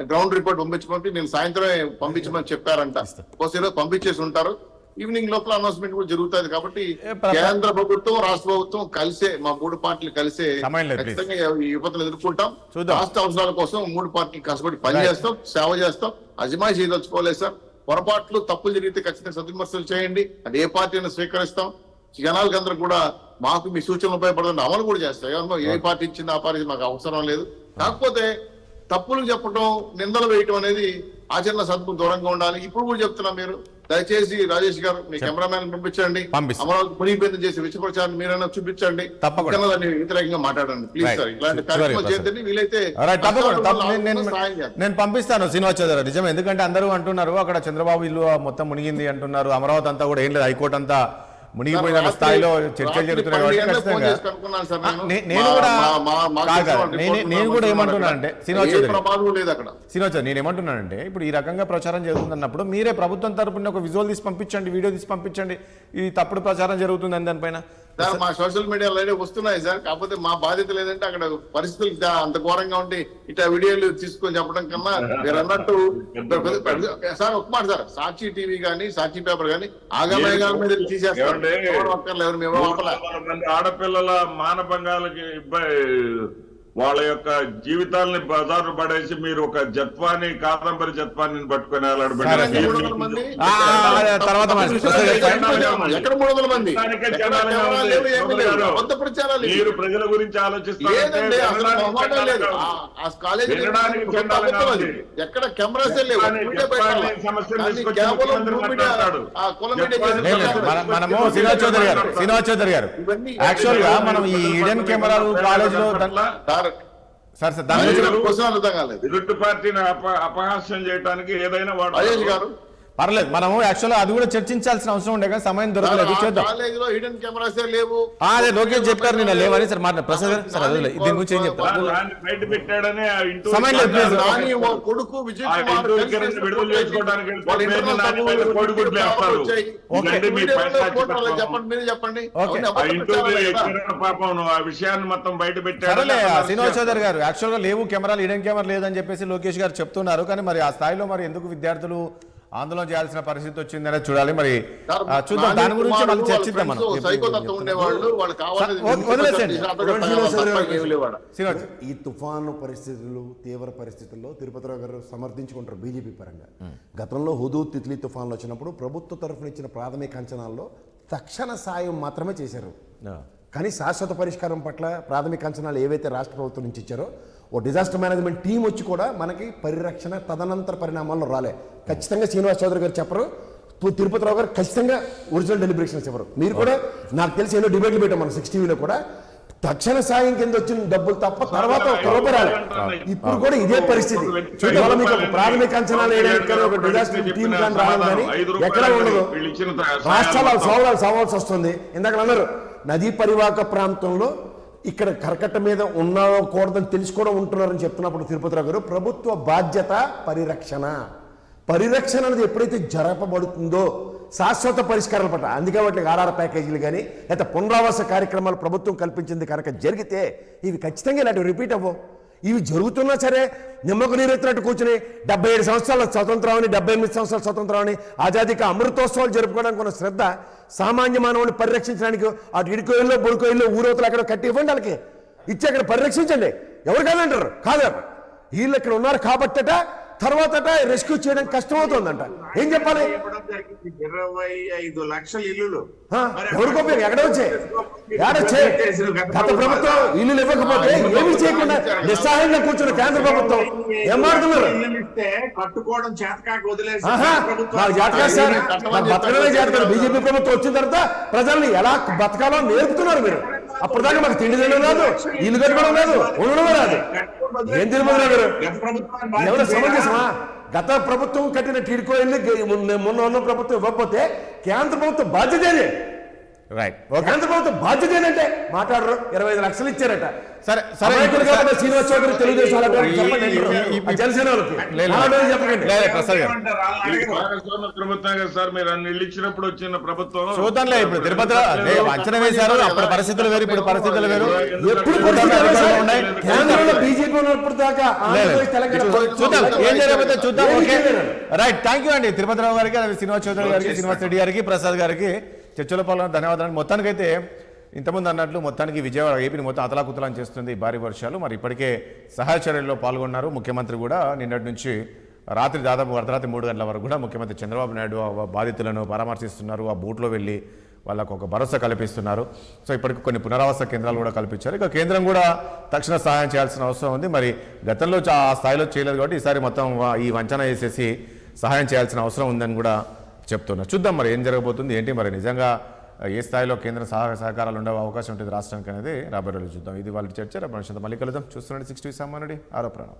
గ్రౌండ్ రిపోర్ట్ పంపించమని నేను సాయంత్రమే పంపించమని చెప్పారంట. ఈరోజు పంపించేసి ఉంటారు. ఈవినింగ్ లోపల అనౌన్స్మెంట్ కూడా జరుగుతుంది. కాబట్టి కేంద్ర ప్రభుత్వం రాష్ట్ర ప్రభుత్వం కలిసే, మా 3 పార్టీలు కలిసే ఖచ్చితంగా ఈ విపత్తులు ఎదుర్కొంటాం. రాష్ట్ర అవసరాల కోసం 3 పార్టీలు కష్టపడి పనిచేస్తాం, సేవ చేస్తాం. అజమాయి చేయదలుచుకోలేదు సార్. పొరపాట్లు తప్పులు జరిగితే ఖచ్చితంగా సద్విమర్శలు చేయండి, అది ఏ పార్టీ అయినా స్వీకరిస్తాం. జనాలకు అందరూ కూడా మాకు మీ సూచనలు ఉపయోగపడుతుంది, అమలు కూడా చేస్తాం. ఏ పార్టీ ఇచ్చింది ఆ పార్టీ మాకు అవసరం లేదు. కాకపోతే తప్పులు చెప్పడం, నిందలు వేయటం అనేది ఆచరణ సద్గుణం దూరంగా ఉండాలి. ఇప్పుడు కూడా చెప్తున్నా, మీరు దయచేసి రాజేష్ గారు మీ కెమెరామ్యాన్ పంపించండి, అమరావతి పునీపేదం చేసి విషప్రచారం మీరైనా చూపించండి, దాన్ని వ్యతిరేకంగా మాట్లాడండి ప్లీజ్ సార్. ఇలాంటి కార్యక్రమాలు చేద్దండి, వీలైతే నేను పంపిస్తాను శ్రీనివాస్ చౌదరి. నిజం, ఎందుకంటే అందరూ అంటున్నారు అక్కడ చంద్రబాబు ఇల్లు మొత్తం మునిగింది అంటున్నారు, అమరావతి అంతా కూడా ఏం లేదు, హైకోర్టు అంతా మునిగిపోయిన స్థాయిలో చర్చలు జరుగుతున్నాయి. నేను కూడా ఏమంటున్నానంటే శ్రీనివాస్ చౌదరి నేను ఏమంటున్నానంటే ఇప్పుడు ఈ రకంగా ప్రచారం జరుగుతుందన్నప్పుడు మీరే ప్రభుత్వం తరపున ఒక విజువల్ తీసి పంపించండి, వీడియో తీసి పంపించండి, ఈ తప్పుడు ప్రచారం జరుగుతుందని దానిపైన. సార్ మా సోషల్ మీడియాలో వస్తున్నాయి సార్, కాకపోతే మా బాధ్యత లేదంటే అక్కడ పరిస్థితులు అంత ఘోరంగా ఉంటే ఇట్లా వీడియోలు తీసుకొని చెప్పడం కన్నా మీరు అన్నట్టు సార్ ఒక మాట సార్, సాక్షి టీవీ కానీ సాక్షి పేపర్ కానీ ఆగమేఘాల మీద తీసేస్తారు. ఆడపిల్లల మానభంగాలకి వాళ్ళ యొక్క జీవితాలని బజారు పడేసి మీరు ఒక జత్వాన్ని, కాదంబరి జత్వాన్ని పట్టుకుని మీరు ప్రజల గురించి ఆలోచిస్తారు. ఎక్కడ కెమెరాస్ మనము శ్రీనివాస్ చౌదరి గారు యాక్చువల్ గా మనం ఈ ఈడెన్ కెమెరాలు కాలేజ్ లో ఎదుటి పార్టీని అపహాస్యం చేయడానికి ఏదైనా గారు పర్లేదు, మనము యాక్చువల్ అది కూడా చర్చించాల్సిన అవసరం ఉండే కానీ సమయం దొరకలేదు. అదే లోకేష్ చెప్పారు నిన్న లేవని సార్ మాట ప్రసాద్ గారు సార్ అదే దీని గురించి ఏం చెప్తారు? బయట పెట్టాడని సమయం లేదు. కొడుకు చెప్పండి పాపం ఆ విషయాన్ని మొత్తం బయట పెట్టారు. శ్రీనివాస్ చౌదరి గారు యాక్చువల్ గా లేవు కెమెరాలు, ఈడెన్ కెమెరా లేదని చెప్పేసి లోకేష్ గారు చెప్తున్నారు. కానీ మరి ఆ స్థాయిలో మరి ఎందుకు విద్యార్థులు ఆందోళన చేయాల్సిన పరిస్థితి వచ్చిందనే చూడాలి. మరి చూద్దాం, దాని గురించి మళ్ళీ చర్చిద్దాం మనం. ఈ తుఫాను పరిస్థితులు, తీవ్ర పరిస్థితుల్లో తిరుపతిరావు గారు సమర్థించుకుంటారు బీజేపీ పరంగా. గతంలో హుదూద్ తిత్లీ తుఫాన్లు వచ్చినప్పుడు ప్రభుత్వ తరఫున ఇచ్చిన ప్రాథమిక అంచనాల్లో తక్షణ సాయం మాత్రమే చేశారు. కానీ శాశ్వత పరిష్కారం పట్ల ప్రాథమిక అంచనాలు ఏవైతే రాష్ట్ర ప్రభుత్వం నుంచి ఇచ్చారో ఓ డిజాస్టర్ మేనేజ్మెంట్ టీం వచ్చి కూడా మనకి పరిరక్షణ తదనంతర పరిణామాల్లో రాలే. ఖచ్చితంగా శ్రీనివాస్ చౌదరి గారు చెప్పరు, తిరుపతిరావు గారు ఖచ్చితంగా ఒరిజినల్ డెలిబరేషన్స్ చెప్పరు. మీరు కూడా నాకు తెలిసి ఎన్నో డిబేట్లు పెట్టాం మన 6 టీవీలో కూడా, తక్షణ సాయం కింద వచ్చిన డబ్బులు తప్ప తర్వాత రూపాయలు. ఇప్పుడు కూడా ఇదే పరిస్థితి. మీకు ప్రాథమిక అంచనాలు వేయడానికి ఒక డిజాస్టర్ టీం కానీ రావడం కానీ ఎక్కడ ఉండదు. రాష్ట్రాలు సవాల్సి వస్తుంది. ఇందాక అన్నారు నదీ పరివాహక ప్రాంతంలో ఇక్కడ కరకట్ట మీద ఉండకూడదని తెలుసుకోవడం ఉంటున్నారని చెప్తున్నప్పుడు తిరుపతిరావు గారు ప్రభుత్వ బాధ్యత పరిరక్షణ అనేది ఎప్పుడైతే జరపబడుతుందో శాశ్వత పరిష్కారాల పట్ల, అందుకే వాటికి ఆర్ఆర్ ప్యాకేజీలు కానీ లేదా పునరావాస కార్యక్రమాలు ప్రభుత్వం కల్పించింది కనుక జరిగితే ఇవి ఖచ్చితంగా ఇలాంటివి రిపీట్ అవ్వవు. ఇవి జరుగుతున్నా సరే నిమ్మకు నీరెత్తినట్టు కూర్చుని 77 సంవత్సరాల స్వతంత్రాన్ని, 78 సంవత్సరాల స్వతంత్రాన్ని, ఆజాదీకి అమృతోత్సవాలు జరుపుకోవడానికి ఉన్న శ్రద్ధ సామాన్య మానవుని పరిరక్షించడానికి అటు ఇడికోయిల్లో బొడికోయిల్లో ఊరవతలు అక్కడ కట్టి ఇవ్వండి, వాళ్ళకి ఇచ్చి అక్కడ పరిరక్షించండి. ఎవరు కాదంటారు? కాదు, వీళ్ళు ఇక్కడ ఉన్నారు కాబట్టట తర్వాత రెస్క్యూ చేయడం కష్టమవుతుందంట. ఏం చెప్పాలి? 25 లక్షల ఇల్లులు ఎవరికో ఎక్కడ వచ్చాయి? గత ప్రభుత్వం ఇల్లు ఇవ్వకపోతే ఏమీ చేయకుండా నిస్సహాయంగా కూర్చున్న కేంద్ర ప్రభుత్వం ఏం మాడుతున్నారు? కట్టుకోవడం చేతకాక వదిలేసి బతకడమే చేస్తారు. బీజేపీ ప్రభుత్వం వచ్చిన తర్వాత ప్రజల్ని ఎలా బతకాలో నేర్పుతున్నారు మీరు. అప్పుడు దాకా మాకు తిండి తినడం రాదు, ఇల్లు కట్టుకోవడం రాదు, ఉండడం రాదు. ఏం తిరుమల ఎవరు సమంజసమా? గత ప్రభుత్వం కట్టిన టీడ్కో ఇల్లు మొన్న ఉన్న ప్రభుత్వం ఇవ్వకపోతే కేంద్ర ప్రభుత్వం బాధ్యత రైట్ ఓకే కేంద్ర ప్రభుత్వం బాధ్యత ఏంటంటే మాట్లాడరు 25 లక్షలు ఇచ్చారట. సరే సరే అమాయకులు కాబట్టి శ్రీనివాస్ చౌదరి తెలుగుదేశం వాళ్ళకి చెప్పండి, ఆ జనసేన వాళ్ళకి అలాంటివి చెప్పకండి. ప్రసాద్ గారు భాగస్వామ్య ప్రభుత్వం కదా సార్, మీరు అన్ని ఇల్లు ఇచ్చినప్పుడు వచ్చిన ప్రభుత్వం. చూద్దాంలే, ఇప్పుడు తిరుపతిలో అంచనా వేశారు, అప్పుడు పరిస్థితులు వేరు, ఇప్పుడు పరిస్థితులు వేరు. ఎప్పుడు కేంద్రంలో బీజేపీ ఉన్నప్పుడు దాకా ఆంధ్రప్రదేశ్ తెలంగాణ చూద్దాం ఏం జరగబోతే చూద్దాం. ఓకే రైట్, థ్యాంక్ యూ అండి తిరుపతిరావు గారికి, అలాగే శ్రీనివాస్ చౌదరి గారికి, శ్రీనివాస్ రెడ్డి గారికి, ప్రసాద్ గారికి చర్చలో పాల్గొన్న ధన్యవాదాలు. మొత్తానికైతే ఇంతకుముందు అన్నట్లు మొత్తానికి విజయవాడ ఏపీని మొత్తం అతలాకుతలం చేస్తుంది భారీ వర్షాలు. మరి ఇప్పటికే సహాయ చర్యల్లో పాల్గొన్నారు. ముఖ్యమంత్రి కూడా నిన్నటి నుంచి రాత్రి దాదాపు అర్ధరాత్రి 3 గంటల వరకు కూడా ముఖ్యమంత్రి చంద్రబాబు నాయుడు బాధితులను పరామర్శిస్తున్నారు. ఆ బూట్లో వెళ్ళి వాళ్ళకు ఒక భరోసా కల్పిస్తున్నారు. సో ఇప్పటికి కొన్ని పునరావాస కేంద్రాలు కూడా కల్పించారు. ఇక కేంద్రం కూడా తక్షణ సహాయం చేయాల్సిన అవసరం ఉంది. మరి గతంలో ఆ స్థాయిలో చేయలేదు కాబట్టి ఈసారి మొత్తం ఈ వంచన వేసేసి సహాయం చేయాల్సిన అవసరం ఉందని కూడా చెప్తున్నారు. చూద్దాం మరి ఏం జరగబోతుంది ఏంటి, మరి నిజంగా ఏ స్థాయిలో కేంద్ర సహకారాలు ఉండే అవకాశం ఉంటుంది రాష్ట్రానికి అనేది రాబోయే రోజులు చూద్దాం. ఇది వాళ్ళ చర్చ. మళ్ళీ కలుద్దాం. చూస్తున్నాడు 60 సామాన్యుడి ఆరో ప్రాణం.